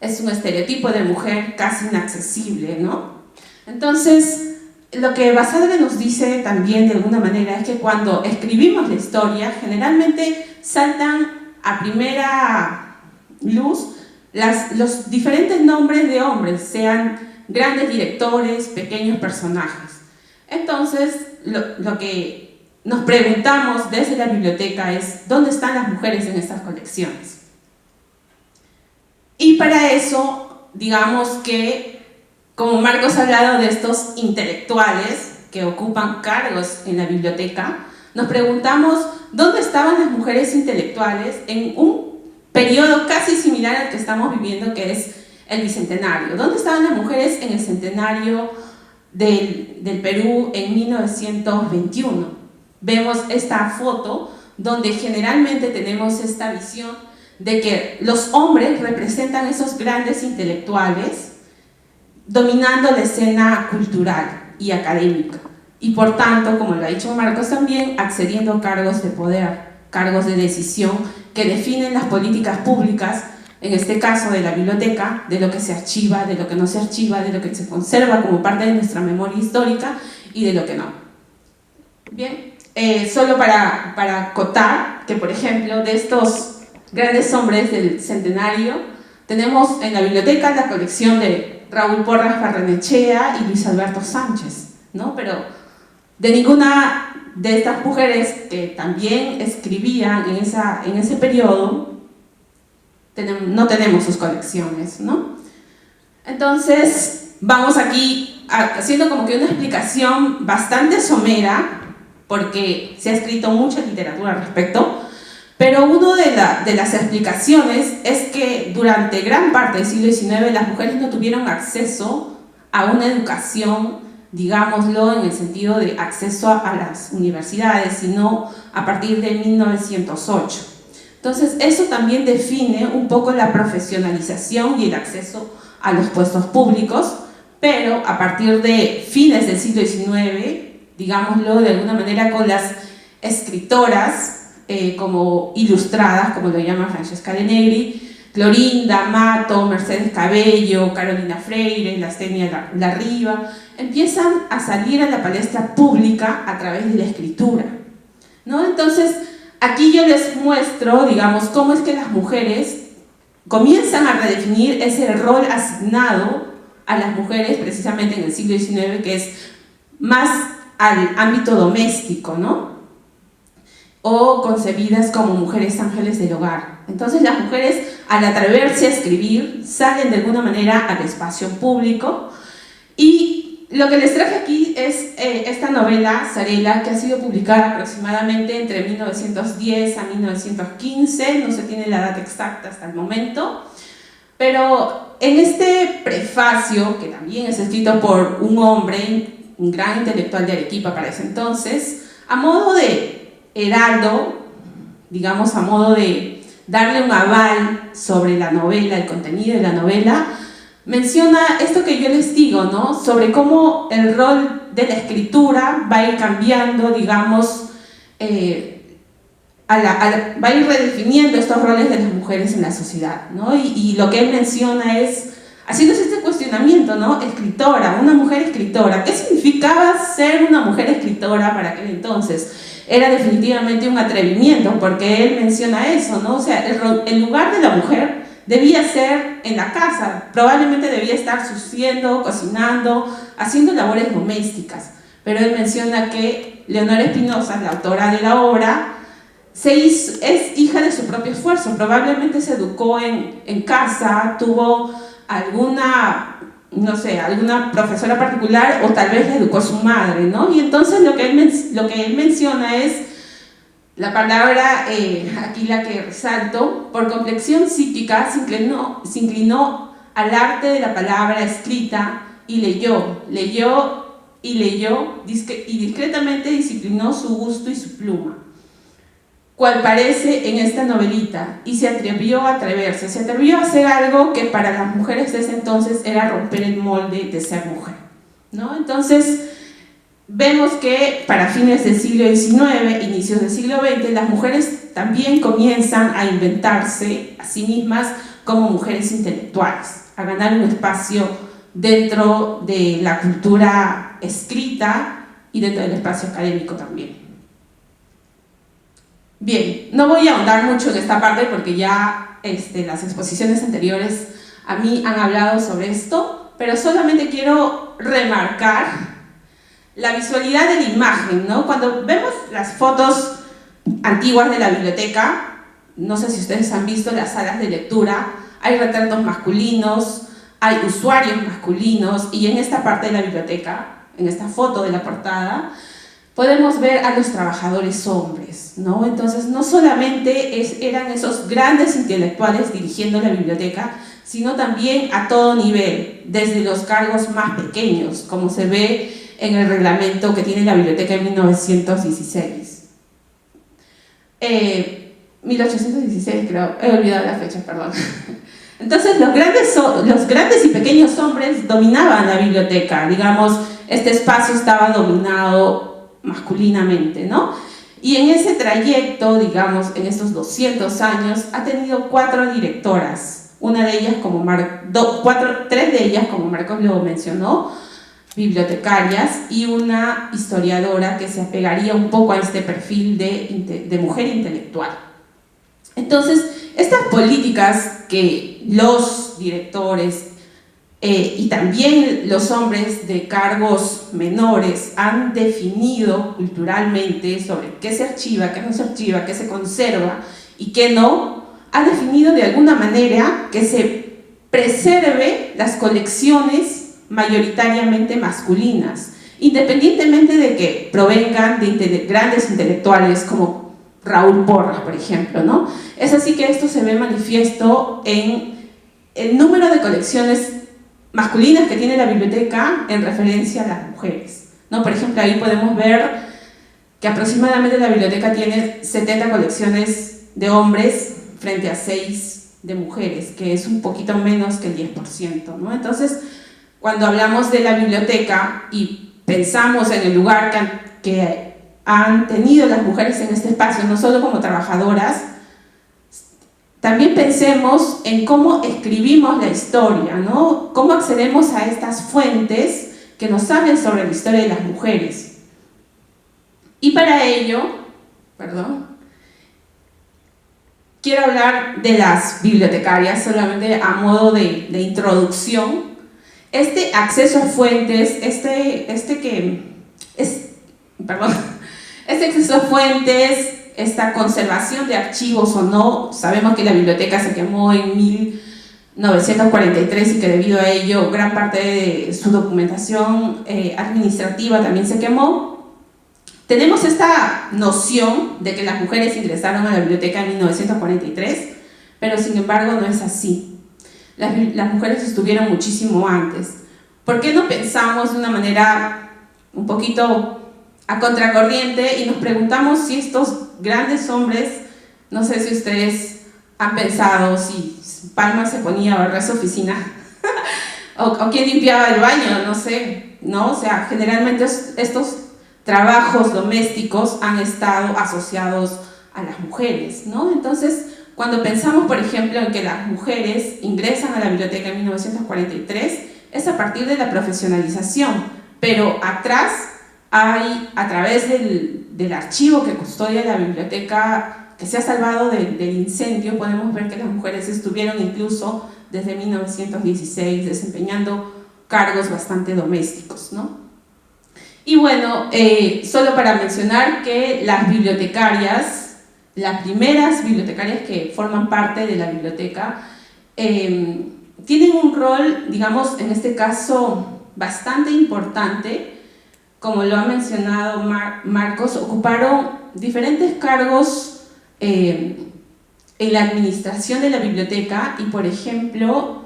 es un estereotipo de mujer casi inaccesible, ¿no? Entonces, lo que Basadre nos dice también de alguna manera es que cuando escribimos la historia, generalmente saltan a primera luz los diferentes nombres de hombres, sean grandes directores, pequeños personajes. Entonces, lo que nos preguntamos desde la biblioteca es: ¿dónde están las mujeres en estas colecciones? Y para eso, digamos que, como Marcos ha hablado de estos intelectuales que ocupan cargos en la biblioteca, nos preguntamos dónde estaban las mujeres intelectuales en un periodo casi similar al que estamos viviendo, que es el Bicentenario. ¿Dónde estaban las mujeres en el centenario del Perú en 1921? Vemos esta foto donde generalmente tenemos esta visión de que los hombres representan esos grandes intelectuales dominando la escena cultural y académica y por tanto, como lo ha dicho Marcos también, accediendo a cargos de poder, cargos de decisión que definen las políticas públicas, en este caso de la biblioteca, de lo que se archiva, de lo que no se archiva, de lo que se conserva como parte de nuestra memoria histórica y de lo que no. Bien. Solo para acotar que, por ejemplo, de estos grandes hombres del centenario, tenemos en la biblioteca la colección de Raúl Porras Barrenechea y Luis Alberto Sánchez, ¿no? Pero de ninguna de estas mujeres que también escribían en ese periodo, no tenemos sus colecciones, ¿no? Entonces, vamos aquí haciendo como que una explicación bastante somera, porque se ha escrito mucha literatura al respecto, pero una de las explicaciones es que durante gran parte del siglo XIX las mujeres no tuvieron acceso a una educación, digámoslo, en el sentido de acceso a las universidades, sino a partir de 1908. Entonces, eso también define un poco la profesionalización y el acceso a los puestos públicos, pero a partir de fines del siglo XIX, digámoslo de alguna manera, con las escritoras como ilustradas, como lo llama Francesca de Negri, Clorinda, Mato, Mercedes Cabello, Carolina Freire, Lastenia Larriva, empiezan a salir a la palestra pública a través de la escritura, ¿no? Entonces, aquí yo les muestro, digamos, cómo es que las mujeres comienzan a redefinir ese rol asignado a las mujeres precisamente en el siglo XIX, que es más al ámbito doméstico, ¿no? O concebidas como mujeres ángeles del hogar. Entonces las mujeres, al atreverse a escribir, salen de alguna manera al espacio público. Y lo que les traje aquí es esta novela, Zarela, que ha sido publicada aproximadamente entre 1910 a 1915, no se tiene la data exacta hasta el momento, pero en este prefacio, que también es escrito por un hombre, un gran intelectual de Arequipa para ese entonces, a modo de heraldo, digamos, a modo de darle un aval sobre la novela, el contenido de la novela, menciona esto que yo les digo, ¿no? Sobre cómo el rol de la escritura va a ir cambiando, digamos, va a ir redefiniendo estos roles de las mujeres en la sociedad, ¿no? Y lo que él menciona es, haciéndose este cuestionamiento, ¿no? Escritora, una mujer escritora. ¿Qué significaba ser una mujer escritora para aquel entonces? Era definitivamente un atrevimiento, porque él menciona eso, ¿no? O sea, el lugar de la mujer debía ser en la casa, probablemente debía estar suciendo, cocinando, haciendo labores domésticas. Pero él menciona que Leonora Espinosa, la autora de la obra, es hija de su propio esfuerzo, probablemente se educó en casa, tuvo alguna, no sé, alguna profesora particular o tal vez la educó su madre, ¿no? Y entonces lo que él menciona es la palabra, aquí la que resalto, por complexión psíquica se inclinó al arte de la palabra escrita y leyó y discretamente disciplinó su gusto y su pluma, cual parece en esta novelita, y se atrevió a hacer algo que para las mujeres de ese entonces era romper el molde de ser mujer, ¿no? Entonces, vemos que para fines del siglo XIX, inicios del siglo XX, las mujeres también comienzan a inventarse a sí mismas como mujeres intelectuales, a ganar un espacio dentro de la cultura escrita y dentro del espacio académico también. Bien, no voy a ahondar mucho en esta parte porque ya las exposiciones anteriores a mí han hablado sobre esto, pero solamente quiero remarcar la visualidad de la imagen, ¿no? Cuando vemos las fotos antiguas de la biblioteca, no sé si ustedes han visto las salas de lectura, hay retratos masculinos, hay usuarios masculinos, y en esta parte de la biblioteca, en esta foto de la portada, podemos ver a los trabajadores hombres, ¿no? Entonces, no solamente eran esos grandes intelectuales dirigiendo la biblioteca, sino también a todo nivel, desde los cargos más pequeños, como se ve en el reglamento que tiene la biblioteca en 1916. 1816 creo, he olvidado la fecha, perdón. Entonces los grandes y pequeños hombres dominaban la biblioteca, digamos, este espacio estaba dominado masculinamente, ¿no? Y en ese trayecto, digamos, en estos 200 años, ha tenido 4 directoras, una de ellas como tres de ellas, como Marcos lo mencionó, bibliotecarias, y una historiadora que se apegaría un poco a este perfil de mujer intelectual. Entonces, estas políticas que los directores y también los hombres de cargos menores han definido culturalmente sobre qué se archiva, qué no se archiva, qué se conserva y qué no, ha definido de alguna manera que se preserve las colecciones mayoritariamente masculinas, independientemente de que provengan de grandes intelectuales como Raúl Porras, por ejemplo, ¿no? Es así que esto se ve manifiesto en el número de colecciones masculinas que tiene la biblioteca en referencia a las mujeres, ¿no? Por ejemplo, ahí podemos ver que aproximadamente la biblioteca tiene 70 colecciones de hombres frente a 6 de mujeres, que es un poquito menos que el 10%, ¿no? Entonces, cuando hablamos de la biblioteca y pensamos en el lugar que han tenido las mujeres en este espacio, no solo como trabajadoras, también pensemos en cómo escribimos la historia, ¿no? Cómo accedemos a estas fuentes que nos hablan sobre la historia de las mujeres. Y para ello, quiero hablar de las bibliotecarias solamente a modo de introducción. Este acceso a fuentes, este acceso a fuentes, esta conservación de archivos o no, sabemos que la biblioteca se quemó en 1943 y que debido a ello gran parte de su documentación administrativa también se quemó. Tenemos esta noción de que las mujeres ingresaron a la biblioteca en 1943, pero sin embargo no es así. Las mujeres estuvieron muchísimo antes. ¿Por qué no pensamos de una manera un poquito a contracorriente y nos preguntamos si estos grandes hombres, no sé si ustedes han pensado si Palma se ponía a barrer su oficina o quién limpiaba el baño, no sé, ¿no? O sea, generalmente estos trabajos domésticos han estado asociados a las mujeres, ¿no? Entonces, cuando pensamos, por ejemplo, en que las mujeres ingresan a la biblioteca en 1943, es a partir de la profesionalización, pero atrás hay, a través del archivo que custodia la biblioteca, que se ha salvado del incendio, podemos ver que las mujeres estuvieron incluso desde 1916 desempeñando cargos bastante domésticos, ¿no? Y bueno, solo para mencionar que las bibliotecarias, las primeras bibliotecarias que forman parte de la biblioteca, tienen un rol, digamos, en este caso, bastante importante. Como lo ha mencionado Marcos, ocuparon diferentes cargos en la administración de la biblioteca y, por ejemplo,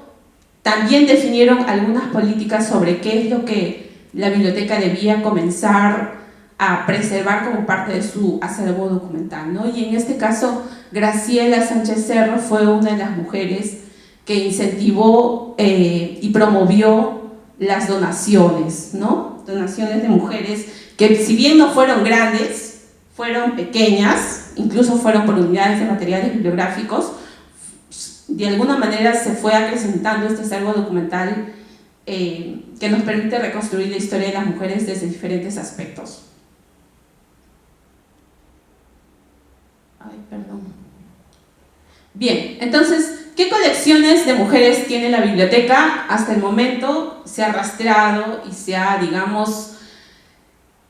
también definieron algunas políticas sobre qué es lo que la biblioteca debía comenzar a preservar como parte de su acervo documental, ¿no? Y en este caso, Graciela Sánchez Cerro fue una de las mujeres que incentivó y promovió las donaciones, ¿no? Donaciones de mujeres que, si bien no fueron grandes, fueron pequeñas, incluso fueron por unidades de materiales bibliográficos, de alguna manera se fue acrecentando este acervo documental que nos permite reconstruir la historia de las mujeres desde diferentes aspectos. Bien, entonces, ¿qué colecciones de mujeres tiene la biblioteca? Hasta el momento se ha rastreado y se ha, digamos,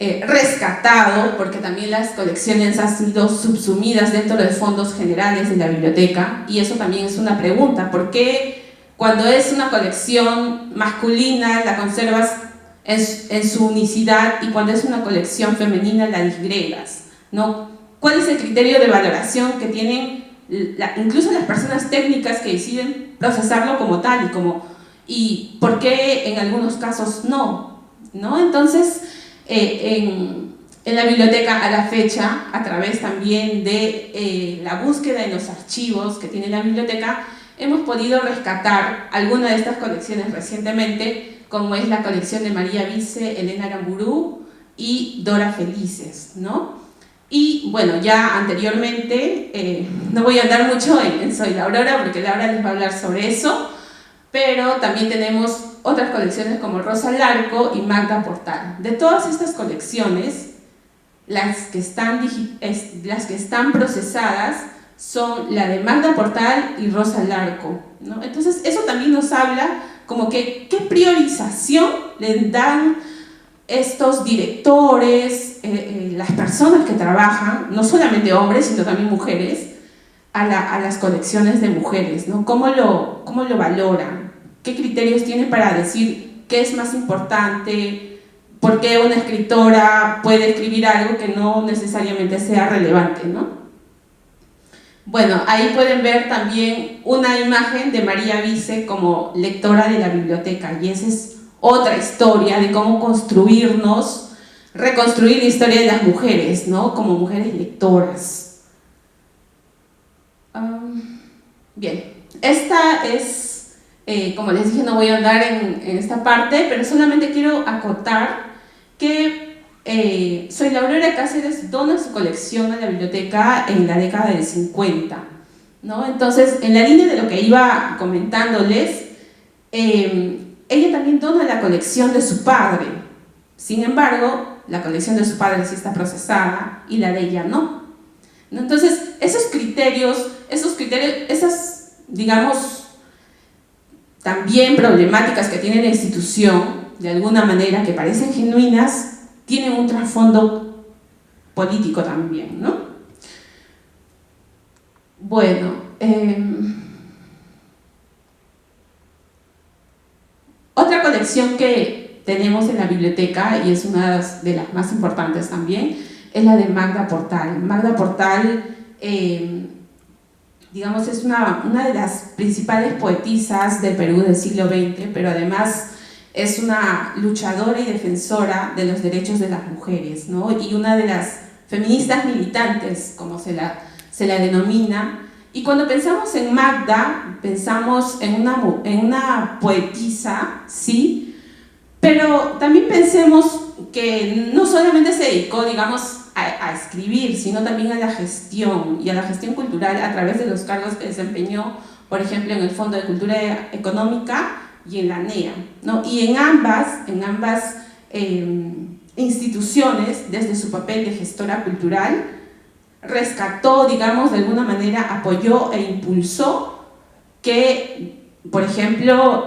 rescatado, porque también las colecciones han sido subsumidas dentro de fondos generales de la biblioteca, y eso también es una pregunta: ¿por qué cuando es una colección masculina la conservas en su unicidad y cuando es una colección femenina la disgregas, ¿no? ¿Cuál es el criterio de valoración que tienen incluso las personas técnicas que deciden procesarlo como tal y por qué en algunos casos no? Entonces, en la biblioteca a la fecha, a través también de la búsqueda en los archivos que tiene la biblioteca, hemos podido rescatar algunas de estas colecciones recientemente, como es la colección de María Vice, Elena Aramburu y Dora Felices, ¿no? Y bueno, ya anteriormente, no voy a andar mucho en Soy la Aurora, porque Laura les va a hablar sobre eso, pero también tenemos otras colecciones como Rosa Larco y Magda Portal. De todas estas colecciones, las que están procesadas son la de Magda Portal y Rosa Larco, ¿no? Entonces, eso también nos habla como que qué priorización le dan estos directores, las personas que trabajan, no solamente hombres, sino también mujeres, a las colecciones de mujeres, ¿no? ¿Cómo lo valoran? ¿Qué criterios tienen para decir qué es más importante? ¿Por qué una escritora puede escribir algo que no necesariamente sea relevante, ¿no? Bueno, ahí pueden ver también una imagen de María Vice como lectora de la biblioteca, y esa es otra historia de cómo reconstruir la historia de las mujeres, ¿no? Como mujeres lectoras. Bien, esta es, como les dije, no voy a andar en esta parte, pero solamente quiero acotar que Soy la Aurora Cáceres dona su colección a la biblioteca en la década del 50, ¿no? Entonces, en la línea de lo que iba comentándoles, ella también dona la colección de su padre. Sin embargo, la colección de su padre sí está procesada y la de ella no. Entonces, esos criterios, esas, digamos, también problemáticas que tiene la institución, de alguna manera, que parecen genuinas, tienen un trasfondo político también, ¿no? Bueno, otra colección que tenemos en la biblioteca, y es una de las más importantes también, es la de Magda Portal. Magda Portal, digamos, es una de las principales poetisas del Perú del siglo XX, pero además es una luchadora y defensora de los derechos de las mujeres, ¿no? Y una de las feministas militantes, como se la denomina. Y cuando pensamos en Magda, pensamos en una poetisa, ¿sí? Pero también pensemos que no solamente se dedicó, digamos, a escribir, sino también a la gestión, y a la gestión cultural a través de los cargos que desempeñó, por ejemplo, en el Fondo de Cultura Económica y en la NEA, ¿no? Y en ambas instituciones, desde su papel de gestora cultural, rescató, digamos, de alguna manera, apoyó e impulsó que, por ejemplo,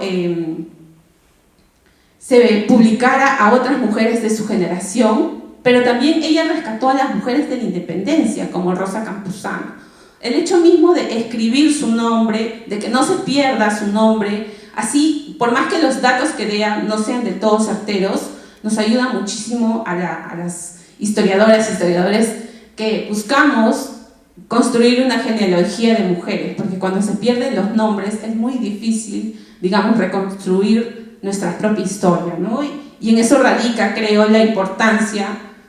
se publicara a otras mujeres de su generación, pero también ella rescató a las mujeres de la independencia, como Rosa Campuzano. El hecho mismo de escribir su nombre, de que no se pierda su nombre, así, por más que los datos que dé no sean del todo certeros, nos ayuda muchísimo a las historiadoras y historiadores que buscamos construir una genealogía de mujeres, porque cuando se pierden los nombres es muy difícil, digamos, reconstruir nuestra propia historia, ¿no? Y en eso radica, creo, la importancia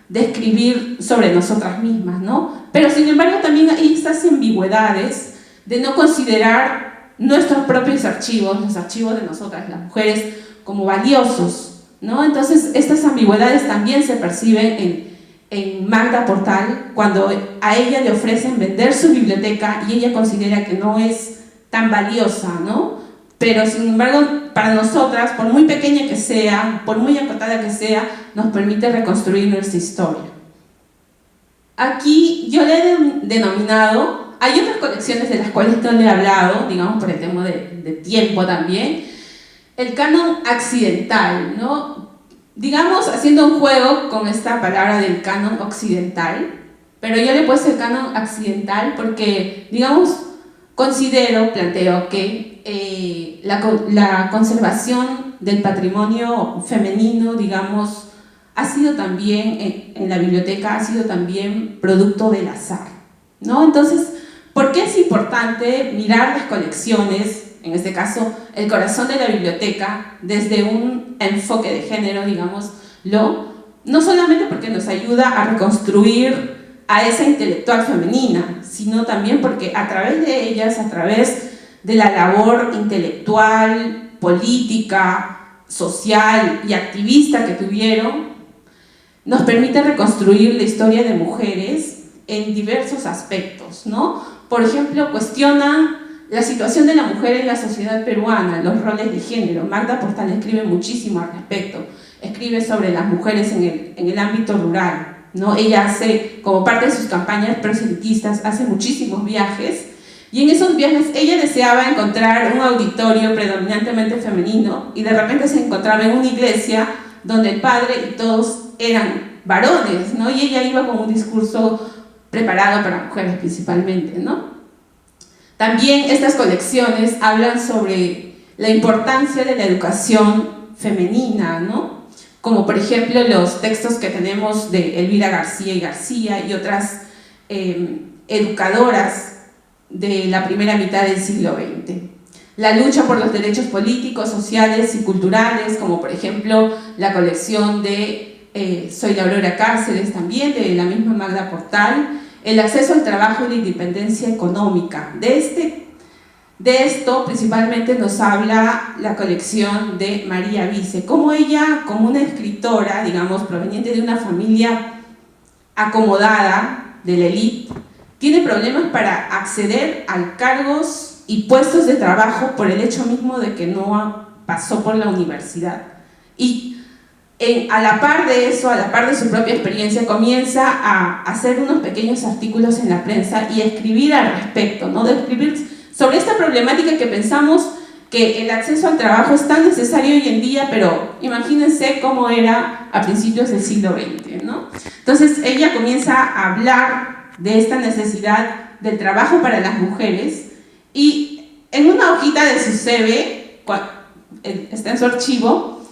de escribir sobre nosotras mismas, ¿no? Pero sin embargo también hay estas ambigüedades de no considerar nuestros propios archivos, los archivos de nosotras, las mujeres, como valiosos, ¿no? Entonces estas ambigüedades también se perciben en Magda Portal, cuando a ella le ofrecen vender su biblioteca y ella considera que no es tan valiosa, ¿no? Pero sin embargo, para nosotras, por muy pequeña que sea, por muy acotada que sea, nos permite reconstruir nuestra historia. Aquí yo le he denominado, hay otras colecciones de las cuales no le he hablado, digamos por el tema de tiempo también, el canon accidental, ¿no? Digamos, haciendo un juego con esta palabra del canon occidental, pero yo le he puesto el canon accidental porque, digamos, planteo que la conservación del patrimonio femenino, digamos, ha sido también, en la biblioteca, ha sido también producto del azar, ¿no? Entonces, ¿por qué es importante mirar las colecciones, en este caso, el corazón de la biblioteca, desde un enfoque de género, digámoslo? No solamente porque nos ayuda a reconstruir a esa intelectual femenina, sino también porque a través de ellas, a través de la labor intelectual, política, social y activista que tuvieron, nos permite reconstruir la historia de mujeres en diversos aspectos, ¿no? Por ejemplo, cuestionan la situación de la mujer en la sociedad peruana, los roles de género. Magda Portal escribe muchísimo al respecto, escribe sobre las mujeres en el ámbito rural, ¿no? Ella hace, como parte de sus campañas proselitistas, hace muchísimos viajes, y en esos viajes ella deseaba encontrar un auditorio predominantemente femenino, y de repente se encontraba en una iglesia donde el padre y todos eran varones, ¿no? Y ella iba con un discurso preparado para mujeres principalmente, ¿no? También estas colecciones hablan sobre la importancia de la educación femenina, ¿no? Como por ejemplo los textos que tenemos de Elvira García y García y otras educadoras de la primera mitad del siglo XX. La lucha por los derechos políticos, sociales y culturales, como por ejemplo la colección de Soy la Aurora Cáceres, también de la misma Magda Portal, el acceso al trabajo y la independencia económica. De De esto principalmente nos habla la colección de María Vice, cómo ella, como una escritora, digamos, proveniente de una familia acomodada de la élite, tiene problemas para acceder a cargos y puestos de trabajo por el hecho mismo de que no pasó por la universidad. Y a la par de eso, a la par de su propia experiencia, comienza a hacer unos pequeños artículos en la prensa y a escribir al respecto, ¿no? De escribir sobre esta problemática que pensamos que el acceso al trabajo es tan necesario hoy en día, pero imagínense cómo era a principios del siglo XX, ¿no? Entonces ella comienza a hablar de esta necesidad del trabajo para las mujeres y en una hojita de su CV, está en su archivo,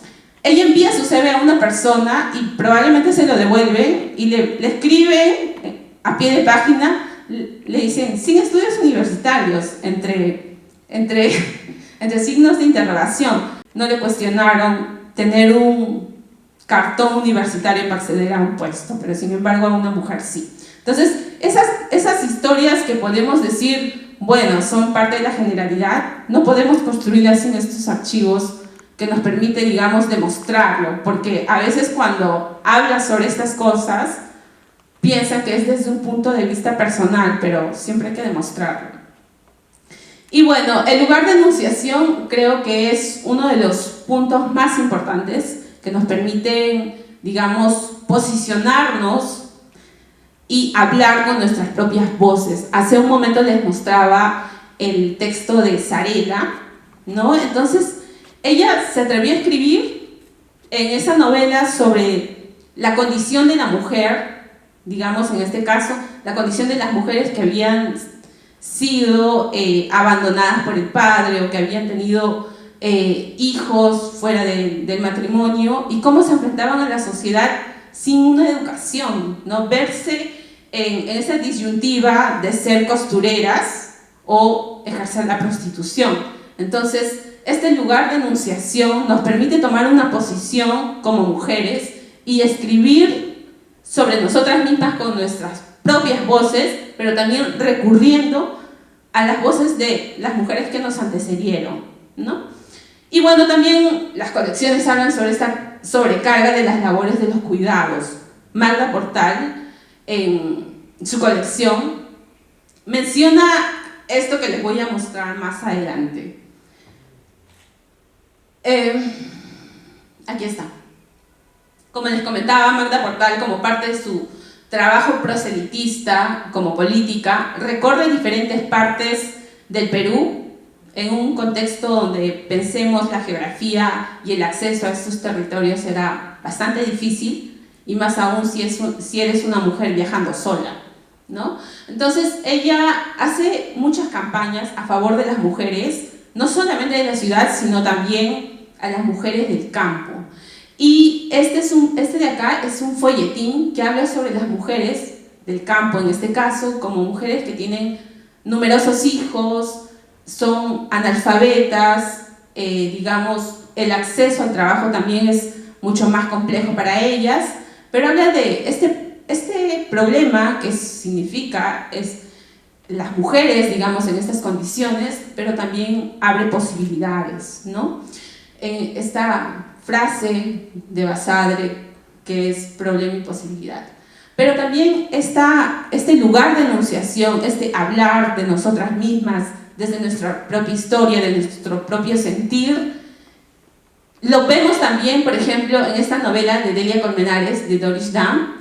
ella envía su CV a una persona y probablemente se lo devuelve y le escribe a pie de página, le dicen, sin estudios universitarios, entre signos de interrogación. No le cuestionaron tener un cartón universitario para acceder a un puesto, pero sin embargo a una mujer sí. Entonces, esas historias que podemos decir, bueno, son parte de la generalidad, no podemos construirlas sin estos archivos que nos permite, digamos, demostrarlo, porque a veces cuando hablas sobre estas cosas, piensan que es desde un punto de vista personal, pero siempre hay que demostrarlo. Y bueno, el lugar de enunciación creo que es uno de los puntos más importantes que nos permiten, digamos, posicionarnos y hablar con nuestras propias voces. Hace un momento les mostraba el texto de Zarela, ¿no? Entonces, ella se atrevió a escribir en esa novela sobre la condición de la mujer, digamos en este caso, la condición de las mujeres que habían sido abandonadas por el padre o que habían tenido hijos fuera del matrimonio y cómo se enfrentaban a la sociedad sin una educación, ¿no? Verse en esa disyuntiva de ser costureras o ejercer la prostitución. Entonces, este lugar de enunciación nos permite tomar una posición como mujeres y escribir sobre nosotras mismas con nuestras propias voces, pero también recurriendo a las voces de las mujeres que nos antecedieron, ¿no? Y bueno, también las colecciones hablan sobre esta sobrecarga de las labores de los cuidados. Magda Portal, en su colección, menciona esto que les voy a mostrar más adelante. Aquí está. Como les comentaba, Magda Portal, como parte de su trabajo proselitista como política, recorre diferentes partes del Perú en un contexto donde pensemos la geografía y el acceso a estos territorios era bastante difícil, y más aún si eres una mujer viajando sola, ¿no? Entonces ella hace muchas campañas a favor de las mujeres, no solamente de la ciudad, sino también a las mujeres del campo. Y este de acá es un folletín que habla sobre las mujeres del campo, en este caso, como mujeres que tienen numerosos hijos, son analfabetas, digamos, el acceso al trabajo también es mucho más complejo para ellas, pero habla de este problema que significa es las mujeres, digamos, en estas condiciones, pero también abre posibilidades, ¿no? Esta frase de Basadre, que es problema y posibilidad. Pero también está este lugar de enunciación, este hablar de nosotras mismas, desde nuestra propia historia, de nuestro propio sentir. Lo vemos también, por ejemplo, en esta novela de Delia Colmenares, de Doris Dam,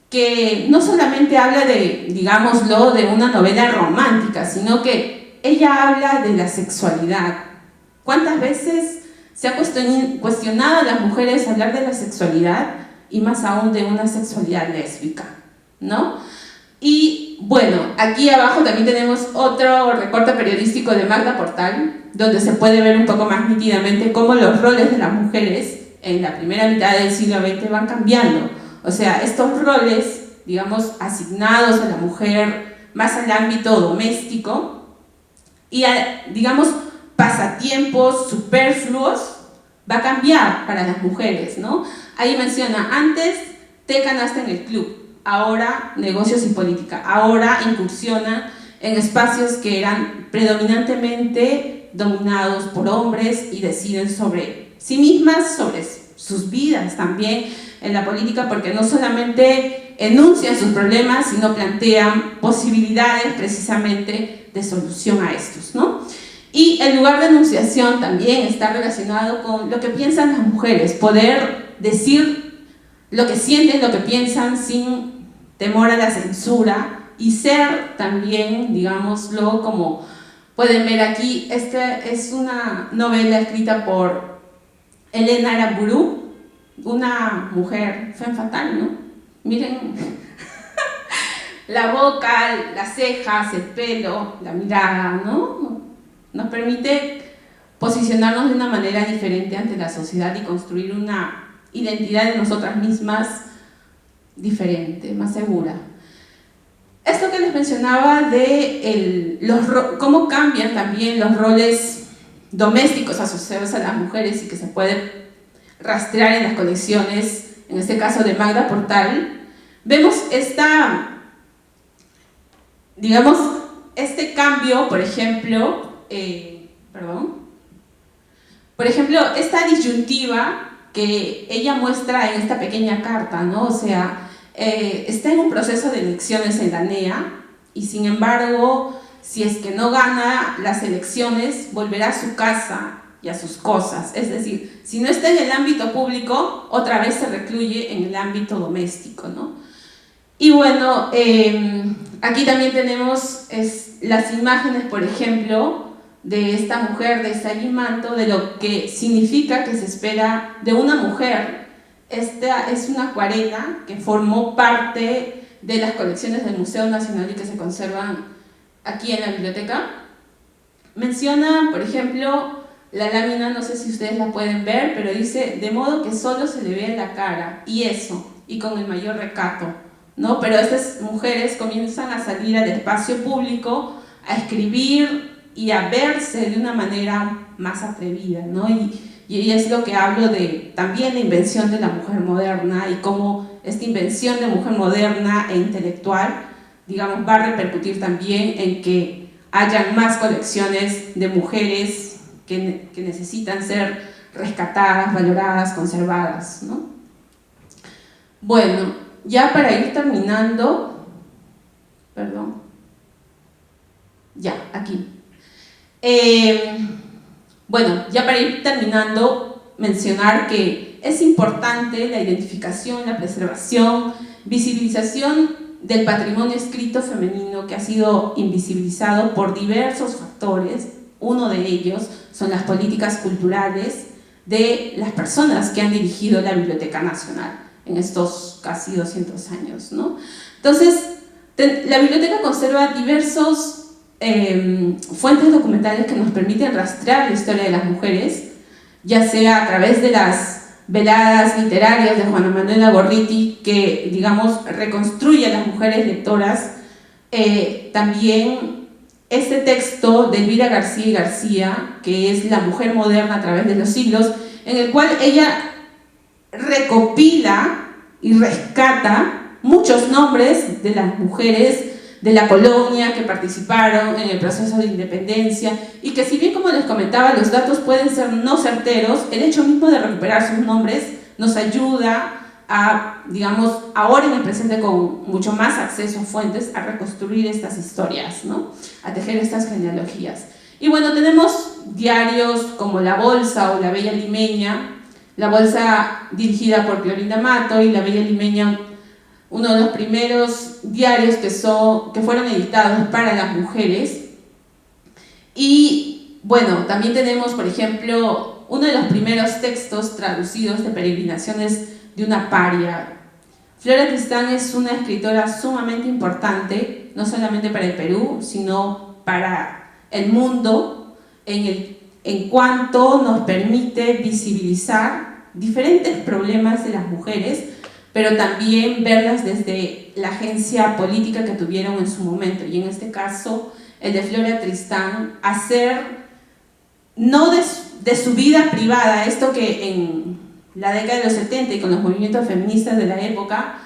que no solamente habla de, digámoslo, de una novela romántica, sino que ella habla de la sexualidad. ¿Cuántas veces se ha cuestionado a las mujeres hablar de la sexualidad, y más aún de una sexualidad lésbica, ¿no? Y bueno, aquí abajo también tenemos otro recorte periodístico de Magda Portal, donde se puede ver un poco más nítidamente cómo los roles de las mujeres en la primera mitad del siglo XX van cambiando. O sea, estos roles, digamos, asignados a la mujer más al ámbito doméstico y a, digamos, pasatiempos superfluos, va a cambiar para las mujeres, ¿no? Ahí menciona, antes té canasta en el club, ahora negocios y política, ahora incursiona en espacios que eran predominantemente dominados por hombres y deciden sobre sí mismas, sobre sus vidas también en la política, porque no solamente enuncian sus problemas, sino plantean posibilidades precisamente de solución a estos, ¿no? Y el lugar de enunciación también está relacionado con lo que piensan las mujeres, poder decir lo que sienten, lo que piensan sin temor a la censura y ser también, digámoslo, como pueden ver aquí, esta es una novela escrita por Elena Aramburu, una mujer femme fatale, ¿no? Miren la boca, las cejas, el pelo, la mirada, ¿no? Nos permite posicionarnos de una manera diferente ante la sociedad y construir una identidad de nosotras mismas diferente, más segura. Esto que les mencionaba de cómo cambian también los roles domésticos asociados a las mujeres y que se puede rastrear en las colecciones, en este caso de Magda Portal, vemos este cambio, por ejemplo, esta disyuntiva que ella muestra en esta pequeña carta, ¿no? O sea, está en un proceso de elecciones en la NEA y sin embargo, si es que no gana las elecciones, volverá a su casa y a sus cosas. Es decir, si no está en el ámbito público, otra vez se recluye en el ámbito doméstico, ¿no? Y bueno, aquí también tenemos las imágenes, por ejemplo, de esta mujer, de Sally Manto, de lo que significa que se espera de una mujer. Esta es una acuarela que formó parte de las colecciones del Museo Nacional y que se conservan aquí en la biblioteca. Menciona, por ejemplo, la lámina, no sé si ustedes la pueden ver, pero dice, de modo que solo se le vea la cara, y eso, y con el mayor recato, ¿no? Pero estas mujeres comienzan a salir al espacio público, a escribir y a verse de una manera más atrevida, ¿no? Y es lo que hablo de también la invención de la mujer moderna y cómo esta invención de mujer moderna e intelectual, digamos, va a repercutir también en que hayan más colecciones de mujeres que necesitan ser rescatadas, valoradas, conservadas, ¿no? Bueno, ya para ir terminando, bueno, ya para ir terminando, mencionar que es importante la identificación, la preservación, visibilización del patrimonio escrito femenino que ha sido invisibilizado por diversos factores. Uno de ellos son las políticas culturales de las personas que han dirigido la Biblioteca Nacional en estos casi 200 años, ¿no? Entonces, la biblioteca conserva diversos fuentes documentales que nos permiten rastrear la historia de las mujeres, ya sea a través de las veladas literarias de Juana Manuela Gorriti, que, digamos, reconstruye a las mujeres lectoras, también este texto de Elvira García y García, que es La mujer moderna a través de los siglos, en el cual ella recopila y rescata muchos nombres de las mujeres de la colonia que participaron en el proceso de independencia y que, si bien, como les comentaba, los datos pueden ser no certeros, el hecho mismo de recuperar sus nombres nos ayuda a, digamos, ahora en el presente con mucho más acceso a fuentes, a reconstruir estas historias, ¿no? A tejer estas genealogías. Y bueno, tenemos diarios como La Bolsa o La Bella Limeña, La Bolsa dirigida por Clorinda Mato y La Bella Limeña, uno de los primeros diarios que fueron editados para las mujeres. Y bueno, también tenemos, por ejemplo, uno de los primeros textos traducidos de peregrinaciones de una paria. Flora Tristán es una escritora sumamente importante, no solamente para el Perú, sino para el mundo, en cuanto nos permite visibilizar diferentes problemas de las mujeres, pero también verlas desde la agencia política que tuvieron en su momento, y en este caso, el de Flora Tristán, hacer, no de su vida privada, esto que en la década de los 70 y con los movimientos feministas de la época,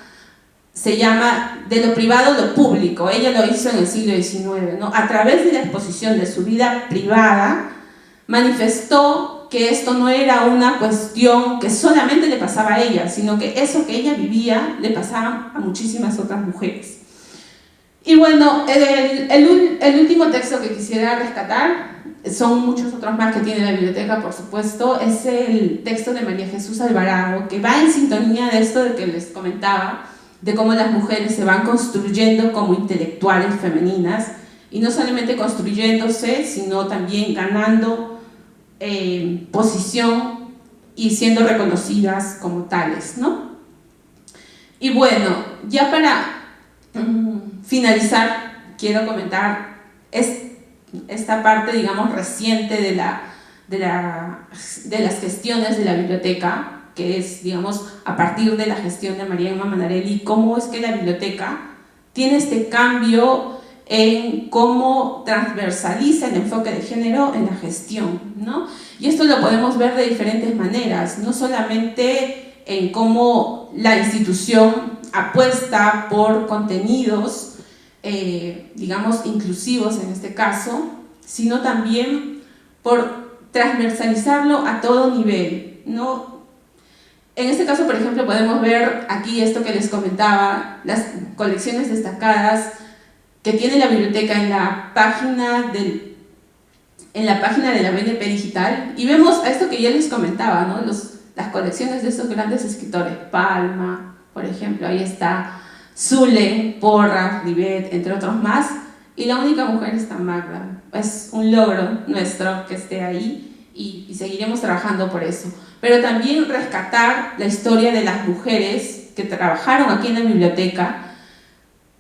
se llama De lo privado a lo público. Ella lo hizo en el siglo XIX, ¿no? A través de la exposición de su vida privada, manifestó que esto no era una cuestión que solamente le pasaba a ella, sino que eso que ella vivía le pasaba a muchísimas otras mujeres. Y bueno, el último texto que quisiera rescatar, son muchos otros más que tiene la biblioteca, por supuesto, es el texto de María Jesús Alvarado, que va en sintonía de esto de que les comentaba, de cómo las mujeres se van construyendo como intelectuales femeninas, y no solamente construyéndose, sino también ganando posición y siendo reconocidas como tales, ¿no? Y bueno, ya para finalizar, quiero comentar esta parte, digamos, reciente de las gestiones de la biblioteca, que es, digamos, a partir de la gestión de María Emma Manarelli, cómo es que la biblioteca tiene este cambio en cómo transversaliza el enfoque de género en la gestión, ¿no? Y esto lo podemos ver de diferentes maneras, no solamente en cómo la institución apuesta por contenidos, digamos, inclusivos en este caso, sino también por transversalizarlo a todo nivel, ¿no? En este caso, por ejemplo, podemos ver aquí esto que les comentaba, las colecciones destacadas que tiene la biblioteca en la página de la BNP Digital, y vemos a esto que ya les comentaba, ¿no? Las colecciones de estos grandes escritores, Palma, por ejemplo, ahí está Zule, Porras, Ribet, entre otros más, y la única mujer está Magda. Es un logro nuestro que esté ahí y seguiremos trabajando por eso. Pero también rescatar la historia de las mujeres que trabajaron aquí en la biblioteca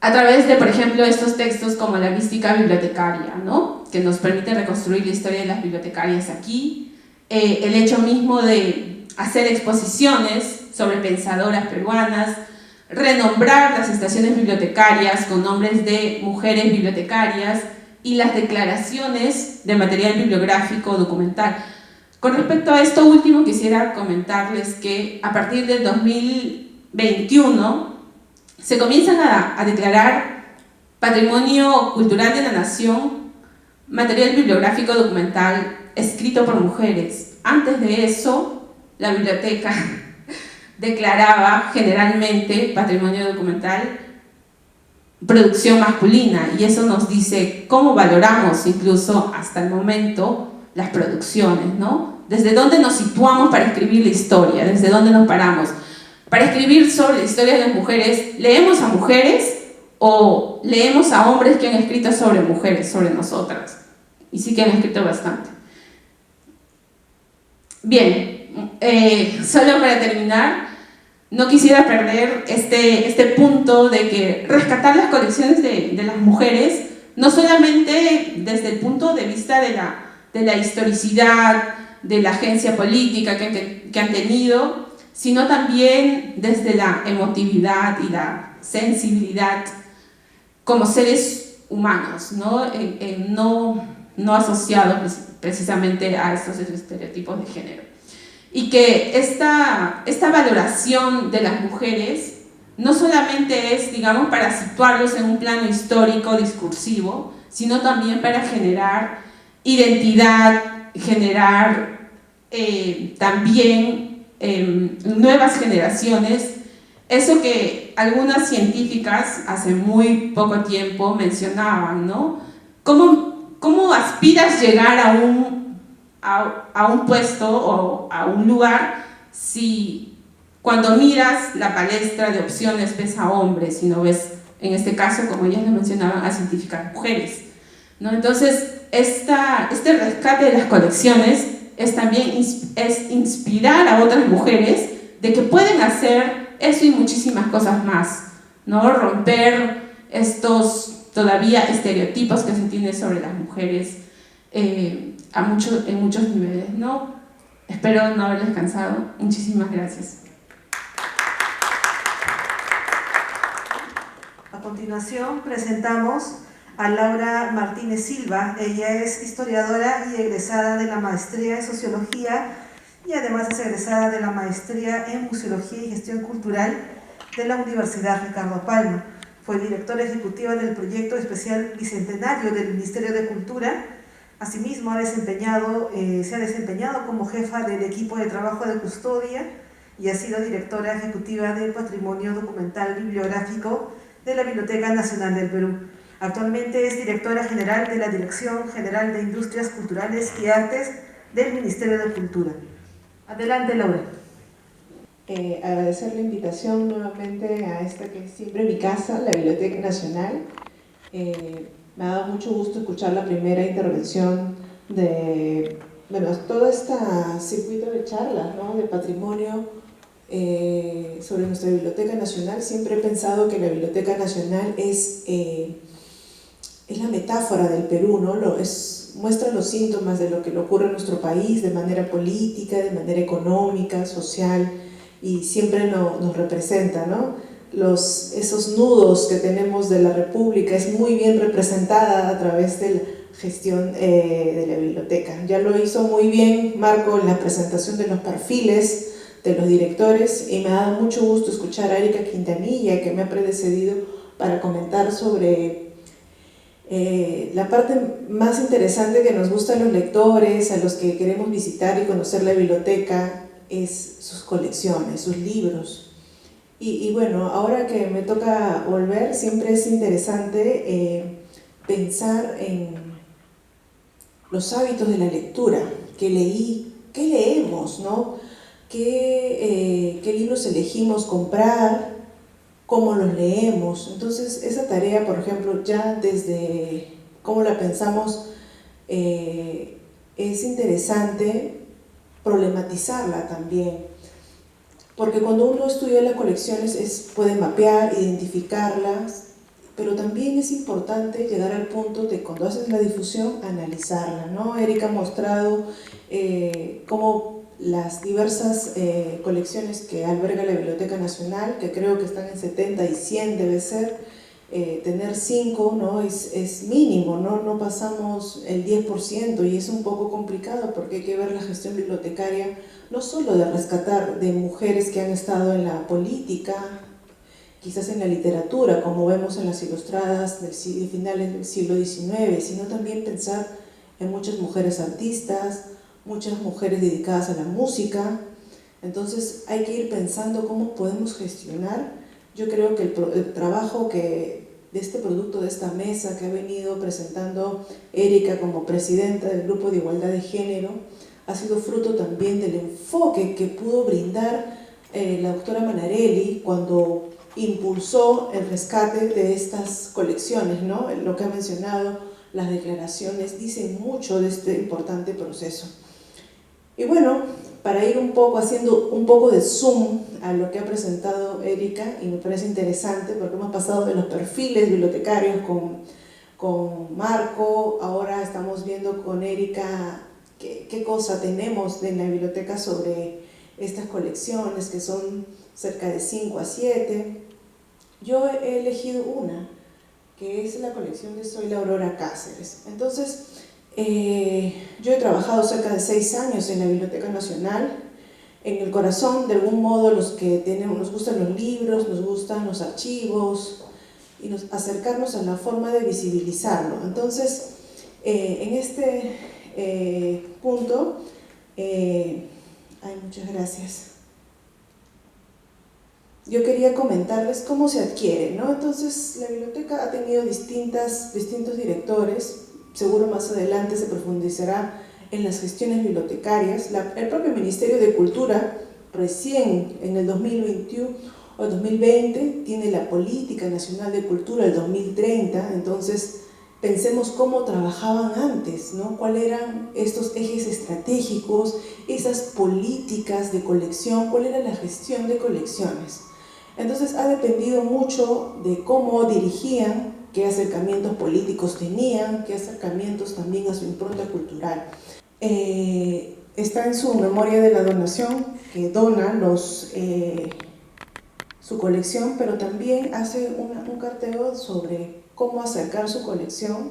a través de, por ejemplo, estos textos como la mística bibliotecaria, ¿no? Que nos permite reconstruir la historia de las bibliotecarias aquí, el hecho mismo de hacer exposiciones sobre pensadoras peruanas, renombrar las estaciones bibliotecarias con nombres de mujeres bibliotecarias y las declaraciones de material bibliográfico documental. Con respecto a esto último, quisiera comentarles que a partir del 2021 se comienzan a declarar Patrimonio Cultural de la Nación material bibliográfico documental escrito por mujeres. Antes de eso, la biblioteca declaraba generalmente patrimonio documental producción masculina, y eso nos dice cómo valoramos incluso hasta el momento las producciones, ¿no? Desde dónde nos situamos para escribir la historia, desde dónde nos paramos. Para escribir sobre la historia de las mujeres, ¿leemos a mujeres o leemos a hombres que han escrito sobre mujeres, sobre nosotras? Y sí que han escrito bastante. Bien, solo para terminar, no quisiera perder este punto de que rescatar las colecciones de las mujeres, no solamente desde el punto de vista de la historicidad, de la agencia política que han tenido, sino también desde la emotividad y la sensibilidad como seres humanos, ¿no? No asociados precisamente a estos estereotipos de género. Y que esta valoración de las mujeres no solamente es, digamos, para situarlos en un plano histórico, discursivo, sino también para generar identidad, generar también nuevas generaciones, eso que algunas científicas hace muy poco tiempo mencionaban, ¿no? ¿Cómo aspiras llegar a un puesto o a un lugar si cuando miras la palestra de opciones ves a hombres y no ves, en este caso, como ellas lo mencionaban, a científicas mujeres, ¿no? Entonces, este rescate de las colecciones es también inspirar a otras mujeres de que pueden hacer eso y muchísimas cosas más, ¿no? Romper estos todavía estereotipos que se tienen sobre las mujeres en muchos niveles, ¿no? Espero no haberles cansado. Muchísimas gracias.
A continuación presentamos a Laura Martínez Silva. Ella es historiadora y egresada de la Maestría en Sociología y además es egresada de la Maestría en Museología y Gestión Cultural de la Universidad Ricardo Palma. Fue directora ejecutiva del proyecto especial bicentenario del Ministerio de Cultura. Asimismo, se ha desempeñado como jefa del equipo de trabajo de custodia y ha sido directora ejecutiva del Patrimonio Documental Bibliográfico de la Biblioteca Nacional del Perú. Actualmente es directora general de la Dirección General de Industrias Culturales y Artes del Ministerio de Cultura. Adelante, Laura.
Agradecer la invitación nuevamente a esta que es siempre mi casa, la Biblioteca Nacional. Me ha dado mucho gusto escuchar la primera intervención de, todo este circuito de charlas, ¿no?, de patrimonio sobre nuestra Biblioteca Nacional. Siempre he pensado que la Biblioteca Nacional es la metáfora del Perú, ¿no? Muestra los síntomas de lo que le ocurre en nuestro país de manera política, de manera económica, social, y siempre nos representa, ¿no? Esos nudos que tenemos de la República es muy bien representada a través de la gestión de la biblioteca. Ya lo hizo muy bien Marco en la presentación de los perfiles de los directores, y me ha dado mucho gusto escuchar a Erika Quintanilla, que me ha precedido, para comentar sobre la parte más interesante que nos gusta a los lectores, a los que queremos visitar y conocer la biblioteca, es sus colecciones, sus libros. Y bueno, ahora que me toca volver, siempre es interesante pensar en los hábitos de la lectura, qué leemos, ¿no? ¿Qué libros elegimos comprar? ¿Cómo los leemos? Entonces, esa tarea, por ejemplo, ya desde cómo la pensamos, es interesante problematizarla también, porque cuando uno estudia las colecciones puede mapear, identificarlas, pero también es importante llegar al punto de, cuando haces la difusión, analizarla, ¿no? Erika ha mostrado cómo las diversas colecciones que alberga la Biblioteca Nacional, que creo que están en 70 y 100 debe ser, tener 5, ¿no?, es mínimo, ¿no? No pasamos el 10%, y es un poco complicado porque hay que ver la gestión bibliotecaria no solo de rescatar de mujeres que han estado en la política, quizás en la literatura, como vemos en las ilustradas de finales del siglo XIX, sino también pensar en muchas mujeres artistas, muchas mujeres dedicadas a la música. Entonces hay que ir pensando cómo podemos gestionar. Yo creo que el trabajo de este producto, de esta mesa que ha venido presentando Erika como presidenta del Grupo de Igualdad de Género, ha sido fruto también del enfoque que pudo brindar la doctora Manarelli cuando impulsó el rescate de estas colecciones, ¿no? Lo que ha mencionado, las declaraciones, dicen mucho de este importante proceso. Y bueno, para ir haciendo un poco de zoom a lo que ha presentado Erika, y me parece interesante porque hemos pasado de los perfiles bibliotecarios con Marco, ahora estamos viendo con Erika qué cosa tenemos en la biblioteca sobre estas colecciones, que son cerca de 5 a 7. Yo he elegido una, que es la colección de Soy la Aurora Cáceres. Entonces, yo he trabajado cerca de 6 años en la Biblioteca Nacional, en el corazón, de algún modo, los que nos gustan los libros, nos gustan los archivos, y acercarnos a la forma de visibilizarlo. Entonces, en este punto, muchas gracias. Yo quería comentarles cómo se adquiere, ¿no? Entonces, la biblioteca ha tenido distintos directores. Seguro más adelante se profundizará en las gestiones bibliotecarias. El propio Ministerio de Cultura, recién en el 2021 o 2020, tiene la Política Nacional de Cultura del 2030. Entonces, pensemos cómo trabajaban antes, ¿no? ¿Cuáles eran estos ejes estratégicos, esas políticas de colección? ¿Cuál era la gestión de colecciones? Entonces, ha dependido mucho de cómo dirigían, qué acercamientos políticos tenían, qué acercamientos también a su impronta cultural. Está en su memoria de la donación, que dona su colección, pero también hace un carteo sobre cómo acercar su colección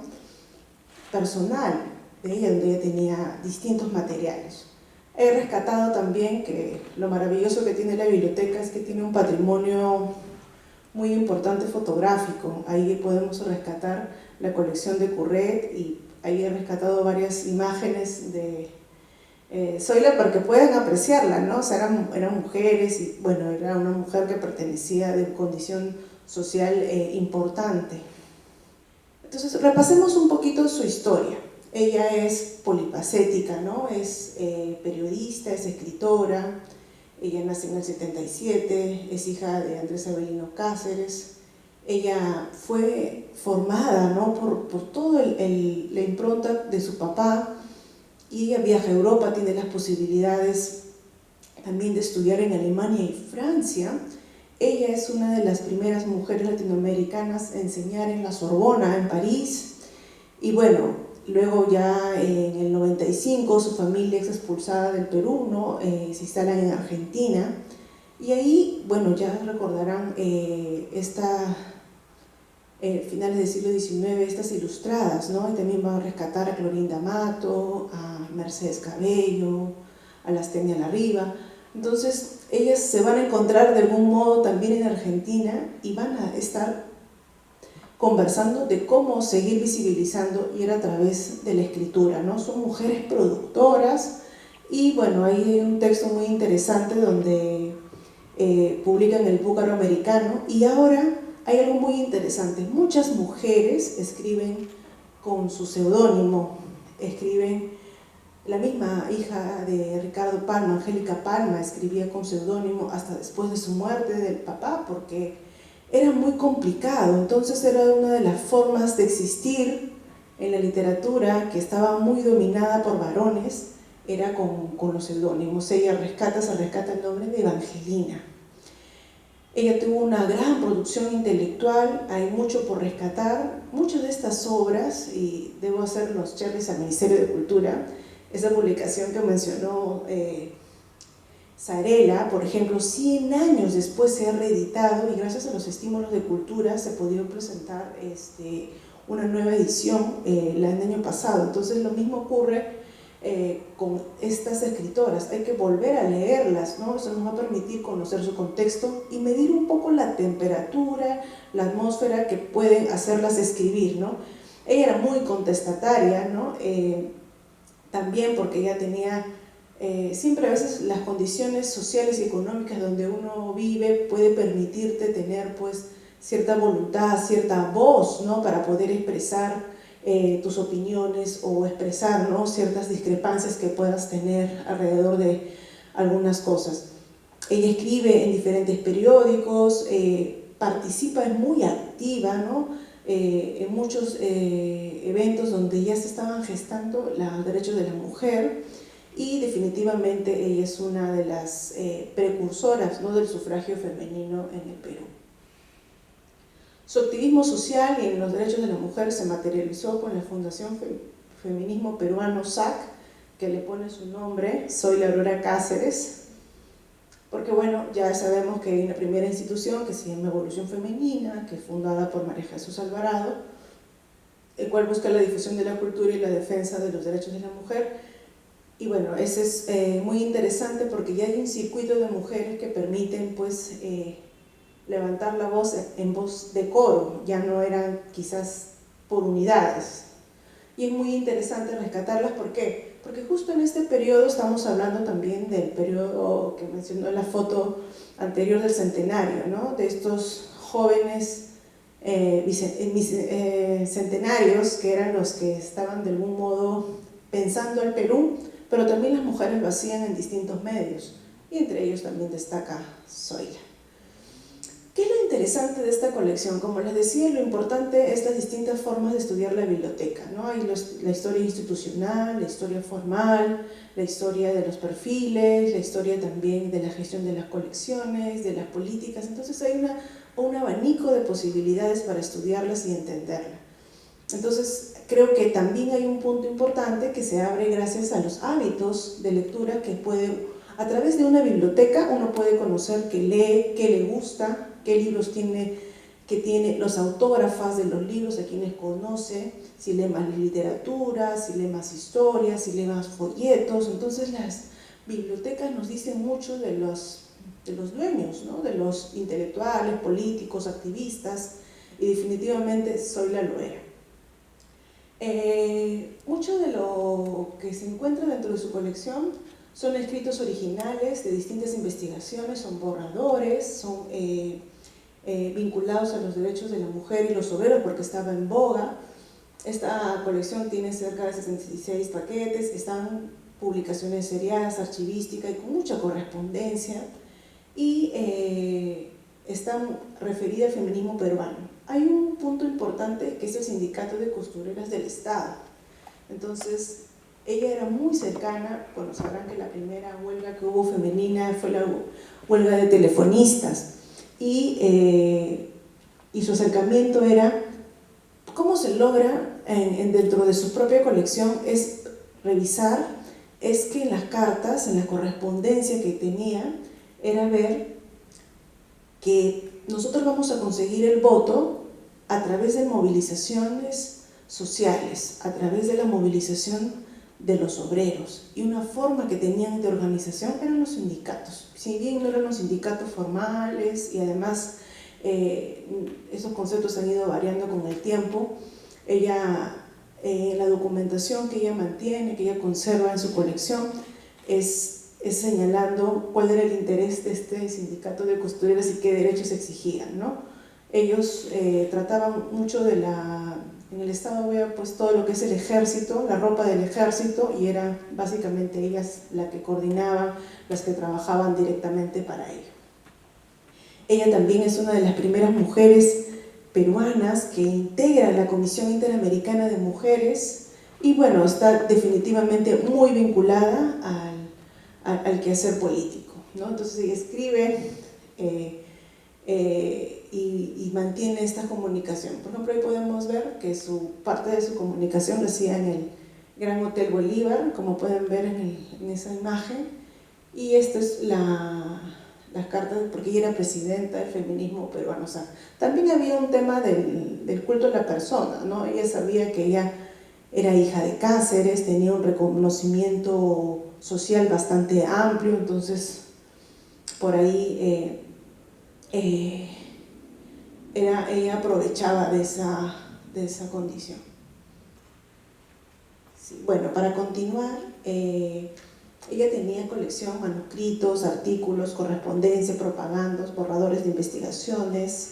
personal de ella, donde ella tenía distintos materiales. He rescatado también que lo maravilloso que tiene la biblioteca es que tiene un patrimonio muy importante fotográfico. Ahí podemos rescatar la colección de Curret y ahí he rescatado varias imágenes de Zoila para que puedan apreciarla, ¿no? O sea, eran mujeres y bueno, era una mujer que pertenecía de condición social importante. Entonces, repasemos un poquito su historia. Ella es polifacética, ¿no? Es periodista, es escritora. Ella nace en el 77, es hija de Andrés Severino Cáceres. Ella fue formada, ¿no? por toda la impronta de su papá, y ella viaja a Europa, tiene las posibilidades también de estudiar en Alemania y Francia. Ella es una de las primeras mujeres latinoamericanas a enseñar en la Sorbona, en París, y bueno, luego ya en el 95 su familia es expulsada del Perú, ¿no? Se instalan en Argentina, y ahí, bueno, ya recordarán finales del siglo XIX, estas ilustradas, ¿no? Y también van a rescatar a Clorinda Mato, a Mercedes Cabello, a Lastenia Larriva. Entonces, ellas se van a encontrar de algún modo también en Argentina y van a estar conversando de cómo seguir visibilizando, y era a través de la escritura, ¿no? Son mujeres productoras, y bueno, hay un texto muy interesante donde publican el Búcaro Americano, y ahora hay algo muy interesante. Muchas mujeres escriben con su seudónimo, escriben, la misma hija de Ricardo Palma, Angélica Palma, escribía con seudónimo hasta después de su muerte del papá, porque era muy complicado. Entonces era una de las formas de existir en la literatura que estaba muy dominada por varones, era con los seudónimos. Ella se rescata el nombre de Evangelina. Ella tuvo una gran producción intelectual, hay mucho por rescatar. Muchas de estas obras, y debo hacer los cherries al Ministerio de Cultura, esa publicación que mencionó Sarela, por ejemplo, 100 años después se ha reeditado, y gracias a los estímulos de cultura se ha podido presentar una nueva edición el año pasado. Entonces lo mismo ocurre con estas escritoras, hay que volver a leerlas, ¿no? Eso nos va a permitir conocer su contexto y medir un poco la temperatura, la atmósfera que pueden hacerlas escribir, ¿no? Ella era muy contestataria, ¿no? También porque ella tenía, siempre a veces las condiciones sociales y económicas donde uno vive puede permitirte tener pues cierta voluntad, cierta voz, ¿no? Para poder expresar tus opiniones o expresar, ¿no? Ciertas discrepancias que puedas tener alrededor de algunas cosas. Ella escribe en diferentes periódicos, participa, es muy activa, ¿no? En muchos eventos donde ya se estaban gestando los derechos de la mujer, y definitivamente ella es una de las precursoras, ¿no? Del sufragio femenino en el Perú. Su activismo social y en los derechos de la mujer se materializó con la Fundación Feminismo Peruano SAC, que le pone su nombre, Zoila Aurora Cáceres, porque bueno, ya sabemos que hay una primera institución que se llama Evolución Femenina, que es fundada por María Jesús Alvarado, el cual busca la difusión de la cultura y la defensa de los derechos de la mujer. Y bueno, eso es muy interesante porque ya hay un circuito de mujeres que permiten pues levantar la voz en voz de coro, ya no eran quizás por unidades. Y es muy interesante rescatarlas, ¿por qué? Porque justo en este periodo estamos hablando también del periodo que mencionó la foto anterior del centenario, ¿no? De estos jóvenes centenarios que eran los que estaban de algún modo pensando el Perú, pero también las mujeres lo hacían en distintos medios, y entre ellos también destaca Zoila. ¿Qué es lo interesante de esta colección? Como les decía, lo importante es las distintas formas de estudiar la biblioteca, ¿no? Hay la historia institucional, la historia formal, la historia de los perfiles, la historia también de la gestión de las colecciones, de las políticas. Entonces hay un abanico de posibilidades para estudiarlas y entenderlas. Entonces creo que también hay un punto importante que se abre gracias a los hábitos de lectura que a través de una biblioteca uno puede conocer qué lee, qué le gusta, qué libros tiene, los autógrafos de los libros, a quienes conoce, si lee más literatura, si lee más historia, si lee más folletos. Entonces las bibliotecas nos dicen mucho de los los dueños, ¿no? De los intelectuales, políticos, activistas, y definitivamente Zoila lo era. Mucho de lo que se encuentra dentro de su colección son escritos originales de distintas investigaciones, son borradores, son vinculados a los derechos de la mujer y los obreros porque estaba en boga. Esta colección tiene cerca de 66 paquetes, están publicaciones seriadas, archivística y con mucha correspondencia, y está referida al feminismo peruano. Hay un punto importante que es el Sindicato de Costureras del Estado. Entonces, ella era muy cercana, bueno, sabrán que la primera huelga que hubo femenina fue la huelga de telefonistas, y su acercamiento era cómo se logra dentro de su propia colección es revisar, es que en las cartas, en la correspondencia que tenía, era ver que nosotros vamos a conseguir el voto a través de movilizaciones sociales, a través de la movilización de los obreros, y una forma que tenían de organización eran los sindicatos. Si bien no eran los sindicatos formales, y además esos conceptos han ido variando con el tiempo, ella, la documentación que ella mantiene, que ella conserva en su colección, es señalando cuál era el interés de este sindicato de costureras y qué derechos exigían, ¿no? Ellos trataban mucho de en el Estado había pues todo lo que es el ejército, la ropa del ejército, y eran básicamente ellas las que coordinaban, las que trabajaban directamente para ello. Ella también es una de las primeras mujeres peruanas que integra la Comisión Interamericana de Mujeres, y bueno, está definitivamente muy vinculada al quehacer político, ¿no? Entonces ella escribe y mantiene esta comunicación. Por ejemplo, ahí podemos ver que parte de su comunicación lo hacía en el Gran Hotel Bolívar, como pueden ver en esa imagen, y esta es las cartas, porque ella era presidenta del feminismo peruano. O sea, también había un tema del culto a la persona, ¿no? Ella sabía que ella era hija de Cáceres, tenía un reconocimiento social bastante amplio, entonces por ahí ella aprovechaba de esa condición. Sí, bueno, para continuar, ella tenía colección, manuscritos, artículos, correspondencia, propagandas, borradores de investigaciones.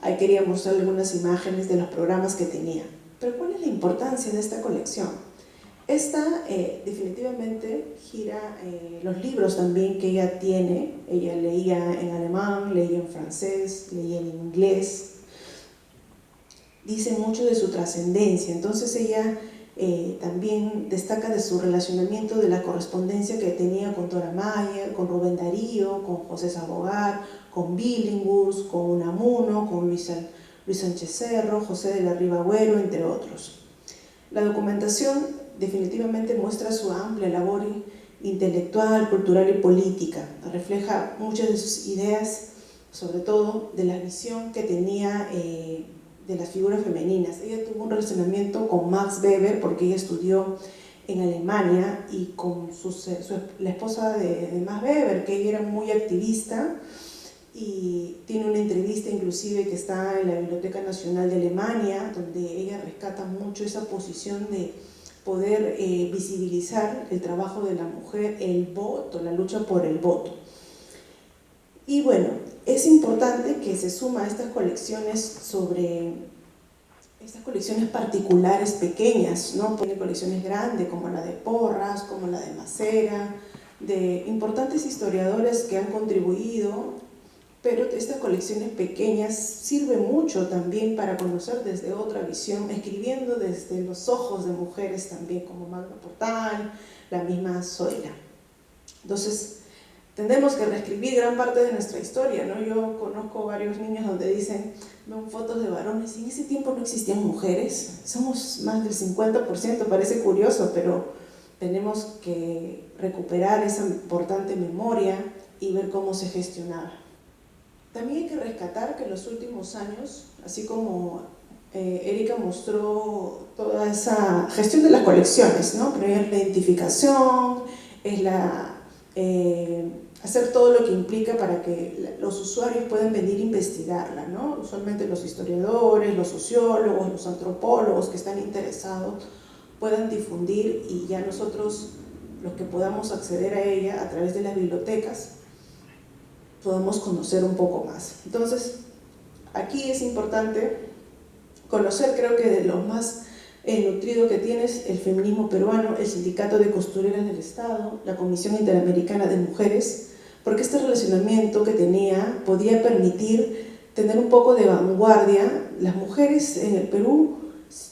Ahí quería mostrar algunas imágenes de los programas que tenía. Pero ¿cuál es la importancia de esta colección? Esta definitivamente gira los libros también que ella tiene. Ella leía en alemán, leía en francés, leía en inglés. Dice mucho de su trascendencia. Entonces ella también destaca de su relacionamiento, de la correspondencia que tenía con Dora Mayer, con Rubén Darío, con José Sabogar, con Billinghurst, con Unamuno, con Luis Sánchez Cerro, José de la Riva Agüero, entre otros. La documentación definitivamente muestra su amplia labor intelectual, cultural y política. Refleja muchas de sus ideas, sobre todo de la visión que tenía de las figuras femeninas. Ella tuvo un relacionamiento con Max Weber porque ella estudió en Alemania, y con la esposa de Max Weber, que ella era muy activista, y tiene una entrevista inclusive que está en la Biblioteca Nacional de Alemania, donde ella rescata mucho esa posición de poder visibilizar el trabajo de la mujer, el voto, la lucha por el voto. Y bueno, es importante que se suma a estas colecciones estas colecciones particulares pequeñas, ¿no? Tiene colecciones grandes como la de Porras, como la de Macera, de importantes historiadores que han contribuido, pero estas colecciones pequeñas sirven mucho también para conocer desde otra visión, escribiendo desde los ojos de mujeres también, como Magda Portal, la misma Zoila. Entonces, tendremos que reescribir gran parte de nuestra historia, ¿no? Yo conozco varios niños donde dicen, ven fotos de varones, y en ese tiempo no existían mujeres, somos más del 50%, parece curioso, pero tenemos que recuperar esa importante memoria y ver cómo se gestionaba. También hay que rescatar que en los últimos años, así como Erika mostró toda esa gestión de las colecciones, ¿no? Primero la identificación, es hacer todo lo que implica para que los usuarios puedan venir a investigarla, ¿no? Usualmente los historiadores, los sociólogos, los antropólogos que están interesados puedan difundir, y ya nosotros, los que podamos acceder a ella a través de las bibliotecas, podamos conocer un poco más. Entonces, aquí es importante conocer, creo que de lo más nutrido que tiene es el feminismo peruano, el Sindicato de Costureras del Estado, la Comisión Interamericana de Mujeres, porque este relacionamiento que tenía podía permitir tener un poco de vanguardia. Las mujeres en el Perú,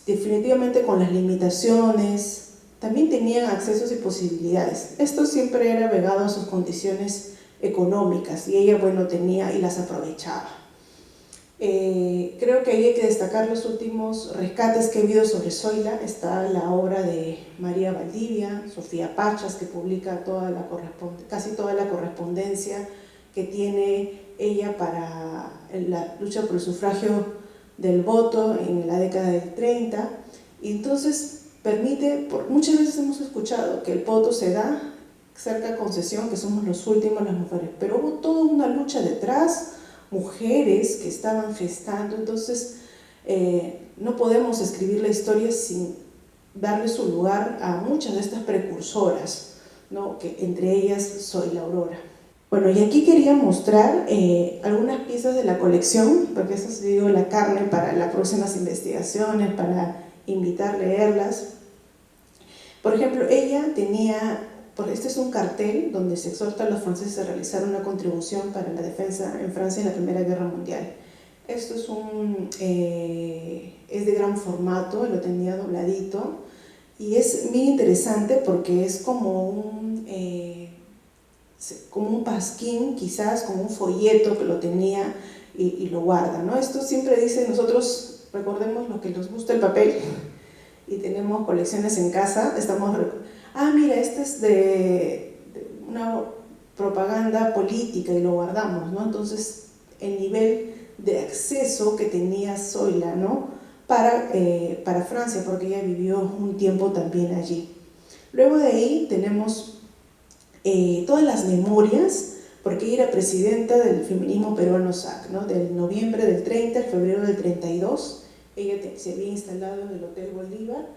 definitivamente con las limitaciones, también tenían accesos y posibilidades. Esto siempre era pegado a sus condiciones económicas, y ella, bueno, tenía y las aprovechaba. Creo que ahí hay que destacar los últimos rescates que ha habido sobre Zoila. Está la obra de María Valdivia, Sofía Pachas, que publica casi toda la correspondencia que tiene ella para la lucha por el sufragio del voto en la década del 30. Y entonces permite, muchas veces hemos escuchado que el voto se da cerca de concesión, que somos los últimos las mujeres, pero hubo toda una lucha detrás, mujeres que estaban gestando. Entonces no podemos escribir la historia sin darle su lugar a muchas de estas precursoras, ¿no? Que entre ellas Zoila Aurora. Bueno, y aquí quería mostrar algunas piezas de la colección, porque eso es, digo, la carne para las próximas investigaciones, para invitar a leerlas. Por ejemplo, ella tenía, este es un cartel donde se exhorta a los franceses a realizar una contribución para la defensa en Francia en la Primera Guerra Mundial. Esto es de gran formato, lo tenía dobladito, y es muy interesante porque es como un pasquín, quizás como un folleto que lo tenía y lo guarda, ¿no? Esto siempre dice, nosotros recordemos lo que nos gusta el papel y tenemos colecciones en casa, mira, este es de una propaganda política y lo guardamos, ¿no? Entonces, el nivel de acceso que tenía Zoila, ¿no? para Francia, porque ella vivió un tiempo también allí. Luego de ahí tenemos todas las memorias, porque ella era presidenta del feminismo peruano SAC, ¿no? Del noviembre del 30 al febrero del 32, ella se había instalado en el Hotel Bolívar,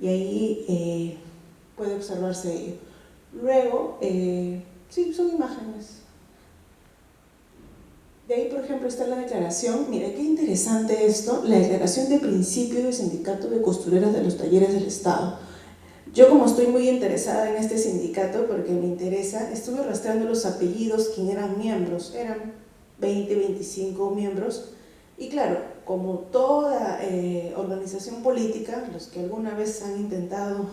y ahí puede observarse ello. Luego, sí, son imágenes. De ahí, por ejemplo, está la declaración. Mira, qué interesante esto, la declaración de principio del Sindicato de Costureras de los Talleres del Estado. Yo, como estoy muy interesada en este sindicato, porque me interesa, estuve rastreando los apellidos, quién eran miembros, eran 20, 25 miembros, y claro, como toda organización política, los que alguna vez han intentado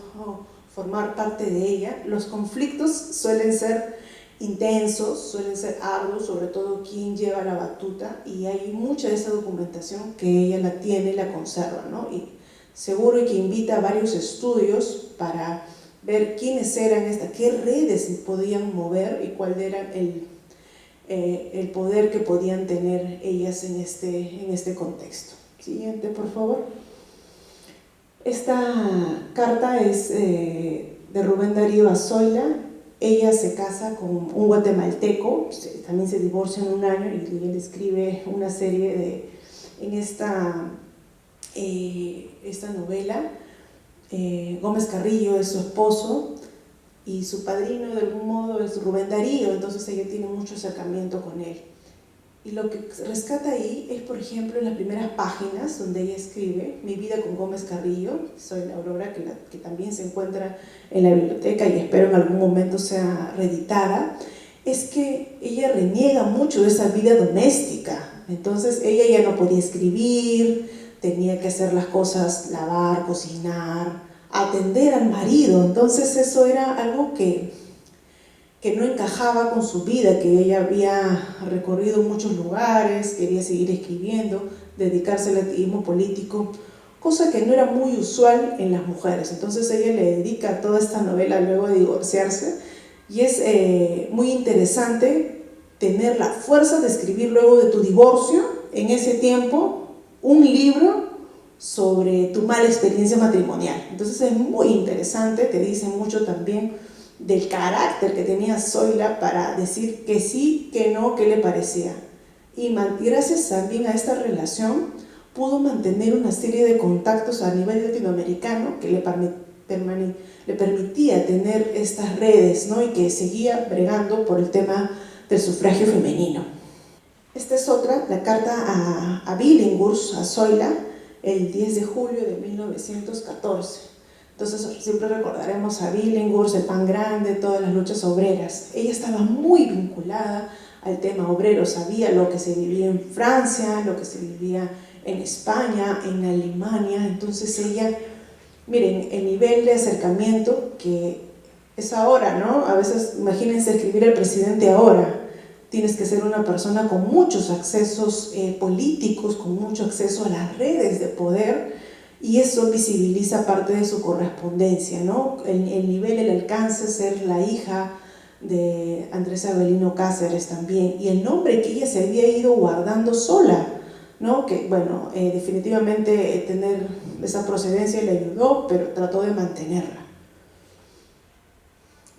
formar parte de ella, los conflictos suelen ser intensos, suelen ser arduos, sobre todo quién lleva la batuta, y hay mucha de esa documentación que ella la tiene y la conserva, ¿no? Y seguro que invita a varios estudios para ver quiénes eran qué redes podían mover y cuál era el poder que podían tener ellas en este contexto. Siguiente, por favor. Esta carta es de Rubén Darío a Zoila. Ella se casa con un guatemalteco, también se divorcian en un año, y él escribe una serie en esta novela. Gómez Carrillo es su esposo y su padrino de algún modo es Rubén Darío, entonces ella tiene mucho acercamiento con él. Y lo que rescata ahí es, por ejemplo, en las primeras páginas donde ella escribe Mi vida con Gómez Carrillo, Zoila Aurora, que también se encuentra en la biblioteca y espero en algún momento sea reeditada, es que ella reniega mucho de esa vida doméstica. Entonces ella ya no podía escribir, tenía que hacer las cosas, lavar, cocinar, atender al marido. Entonces eso era algo que no encajaba con su vida, que ella había recorrido muchos lugares, quería seguir escribiendo, dedicarse al activismo político, cosa que no era muy usual en las mujeres. Entonces ella le dedica toda esta novela luego de divorciarse, y es muy interesante tener la fuerza de escribir luego de tu divorcio, en ese tiempo, un libro sobre tu mala experiencia matrimonial. Entonces es muy interesante, te dice mucho también del carácter que tenía Zoila para decir que sí, que no, que le parecía. Y gracias también a esta relación pudo mantener una serie de contactos a nivel latinoamericano que le permitía tener estas redes, ¿no? Y que seguía bregando por el tema del sufragio femenino. Esta es otra, la carta a Billinghurst, a Zoila, el 10 de julio de 1914. Entonces siempre recordaremos a Billinghurst, el pan grande, todas las luchas obreras. Ella estaba muy vinculada al tema obrero, sabía lo que se vivía en Francia, lo que se vivía en España, en Alemania. Entonces ella, miren, el nivel de acercamiento que es ahora, ¿no? A veces imagínense escribir al presidente ahora. Tienes que ser una persona con muchos accesos políticos, con mucho acceso a las redes de poder, y eso visibiliza parte de su correspondencia, ¿no? El nivel, el alcance, ser la hija de Andrés Avelino Cáceres también, y el nombre que ella se había ido guardando sola, ¿no? Que bueno, definitivamente tener esa procedencia le ayudó, pero trató de mantenerla.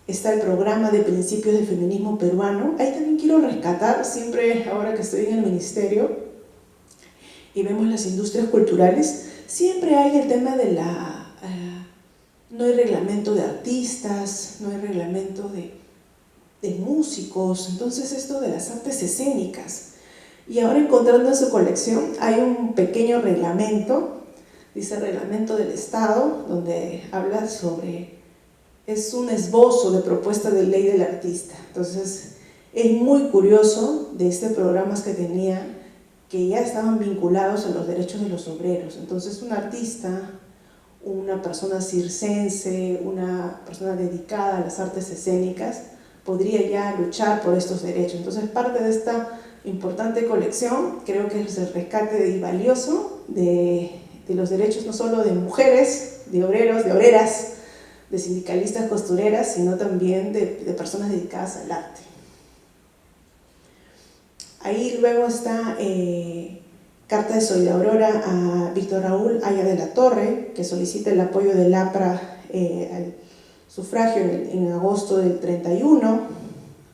Está el programa de principios del feminismo peruano. Ahí también quiero rescatar, siempre ahora que estoy en el ministerio y vemos las industrias culturales, siempre hay el tema de no hay reglamento de artistas, no hay reglamento de músicos, entonces esto de las artes escénicas. Y ahora encontrando en su colección hay un pequeño reglamento, dice Reglamento del Estado, donde habla sobre, es un esbozo de propuesta de ley del artista. Entonces es muy curioso de estos programas que tenía, que ya estaban vinculados a los derechos de los obreros. Entonces un artista, una persona circense, una persona dedicada a las artes escénicas, podría ya luchar por estos derechos. Entonces parte de esta importante colección creo que es el rescate y valioso de los derechos no solo de mujeres, de obreros, de obreras, de sindicalistas costureras, sino también de personas dedicadas al arte. Ahí luego está carta de Zoila Aurora a Víctor Raúl Haya de la Torre, que solicita el apoyo del APRA al sufragio en agosto del 31,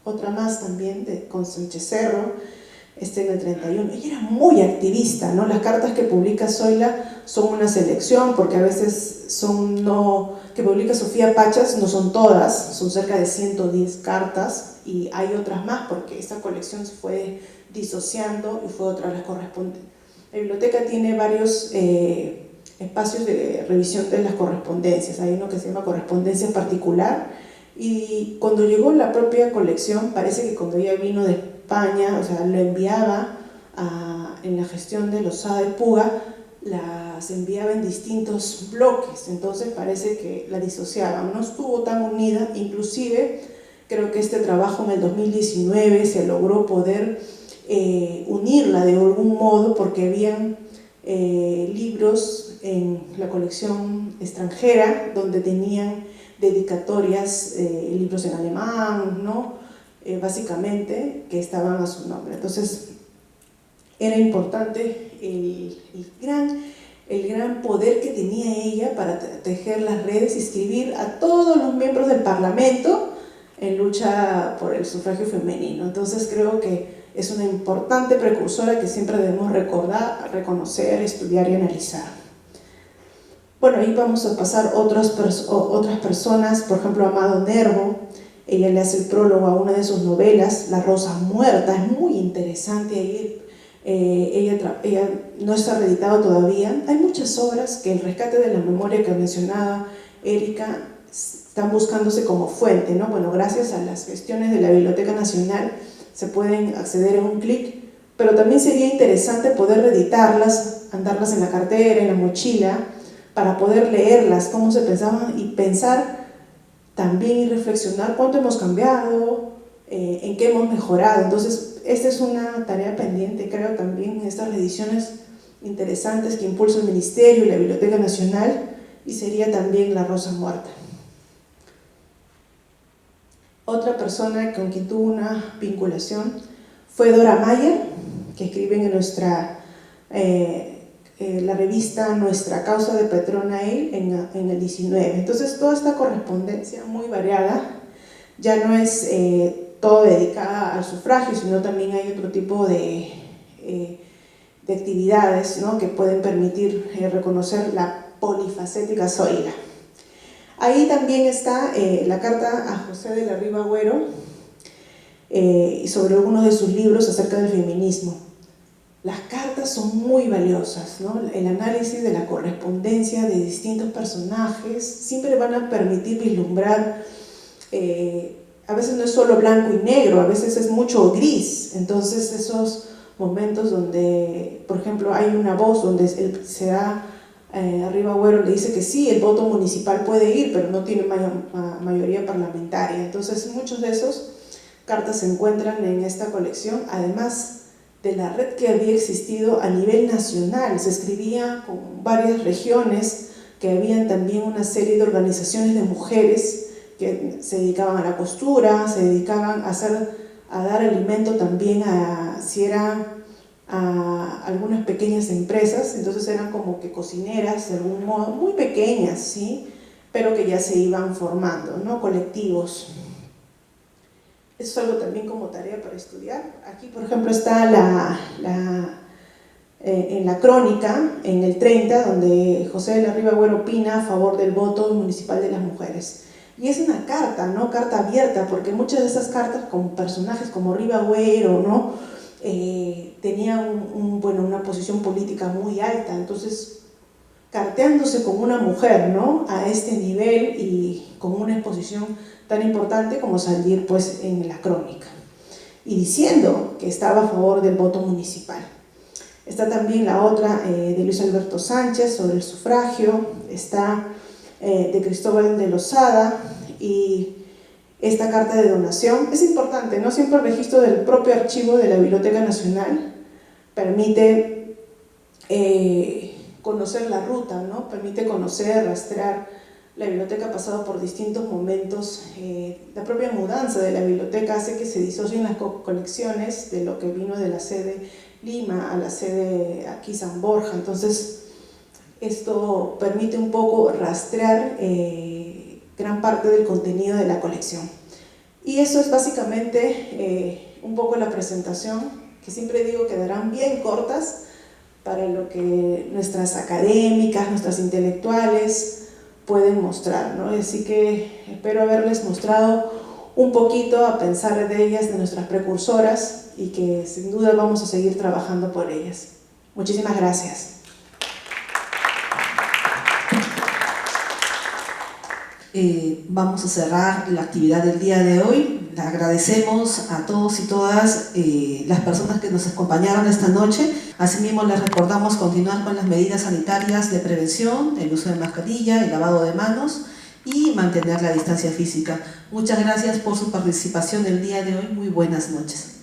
otra más también con Sánchez Cerro, en el 31. Ella era muy activista, ¿no? Las cartas que publica Zoila son una selección, porque a veces que publica Sofía Pachas no son todas, son cerca de 110 cartas, y hay otras más porque esta colección se fue disociando y fue otra vez correspondiente. La biblioteca tiene varios espacios de revisión de las correspondencias. Hay uno que se llama correspondencia particular, y cuando llegó la propia colección, parece que cuando ella vino de España, o sea, lo enviaba en la gestión de Losada de Puga, las enviaba en distintos bloques, entonces parece que la disociaban, no estuvo tan unida. Inclusive creo que este trabajo en el 2019 se logró poder unirla de algún modo, porque habían libros en la colección extranjera donde tenían dedicatorias, libros en alemán, ¿no? Básicamente, que estaban a su nombre. Entonces era importante el gran poder que tenía ella para tejer las redes y escribir a todos los miembros del Parlamento en lucha por el sufragio femenino. Entonces creo que es una importante precursora que siempre debemos recordar, reconocer, estudiar y analizar. Bueno, ahí vamos a pasar otras personas, por ejemplo Amado Nervo. Ella le hace el prólogo a una de sus novelas, La Rosa Muerta, es muy interesante. Ahí ella no está reeditado todavía. Hay muchas obras que el rescate de la memoria que mencionaba Erika están buscándose como fuente, ¿no? Bueno, gracias a las gestiones de la Biblioteca Nacional se pueden acceder en un clic, pero también sería interesante poder reeditarlas, andarlas en la cartera, en la mochila, para poder leerlas, cómo se pensaban, y pensar también y reflexionar cuánto hemos cambiado, en qué hemos mejorado. Entonces, esta es una tarea pendiente, creo, también en estas reediciones interesantes que impulsa el Ministerio y la Biblioteca Nacional, y sería también La Rosa Muerta. Otra persona con quien tuvo una vinculación fue Dora Mayer, que escribe en nuestra la revista Nuestra Causa de Petrona en el 19. Entonces toda esta correspondencia muy variada ya no es todo dedicada al sufragio, sino también hay otro tipo de actividades, ¿no?, que pueden permitir reconocer la polifacética Zoila. Ahí también está la carta a José de la Riva Agüero sobre algunos de sus libros acerca del feminismo. Las cartas son muy valiosas, ¿no? El análisis de la correspondencia de distintos personajes siempre van a permitir vislumbrar, a veces no es solo blanco y negro, a veces es mucho gris. Entonces esos momentos donde, por ejemplo, hay una voz donde se da a Riva Agüero, le dice que sí, el voto municipal puede ir, pero no tiene mayoría parlamentaria. Entonces muchos de esos cartas se encuentran en esta colección, además de la red que había existido a nivel nacional. Se escribía con varias regiones, que habían también una serie de organizaciones de mujeres que se dedicaban a la costura, se dedicaban a dar alimento también a algunas pequeñas empresas. Entonces eran como que cocineras de algún modo, muy pequeñas, ¿sí?, pero que ya se iban formando, ¿no?, colectivos. Eso es algo también como tarea para estudiar. Aquí, por ejemplo, está en la crónica, en el 30, donde José de la Riva Agüero opina a favor del voto municipal de las mujeres. Y es una carta, ¿no?, carta abierta, porque muchas de esas cartas con personajes como Riva Agüero, ¿no?, tenían una posición política muy alta. Entonces, carteándose con una mujer, ¿no?, a este nivel y con una exposición tan importante como salir pues en la crónica y diciendo que estaba a favor del voto municipal. Está también la otra de Luis Alberto Sánchez sobre el sufragio, está de Cristóbal de Lozada, y esta carta de donación es importante, ¿no? Siempre el registro del propio archivo de la Biblioteca Nacional permite conocer la ruta, ¿no?, permite conocer, rastrear. La biblioteca ha pasado por distintos momentos. La propia mudanza de la biblioteca hace que se disocien las colecciones de lo que vino de la sede Lima a la sede aquí San Borja. Entonces esto permite un poco rastrear gran parte del contenido de la colección. Y eso es básicamente un poco la presentación, que siempre digo quedarán bien cortas para lo que nuestras académicas, nuestras intelectuales pueden mostrar, ¿no? Así que espero haberles mostrado un poquito a pensar de ellas, de nuestras precursoras, y que sin duda vamos a seguir trabajando por ellas. Muchísimas gracias.
Vamos a cerrar la actividad del día de hoy. Le agradecemos a todos y todas las personas que nos acompañaron esta noche. Asimismo, les recordamos continuar con las medidas sanitarias de prevención, el uso de mascarilla, el lavado de manos y mantener la distancia física. Muchas gracias por su participación el día de hoy. Muy buenas noches.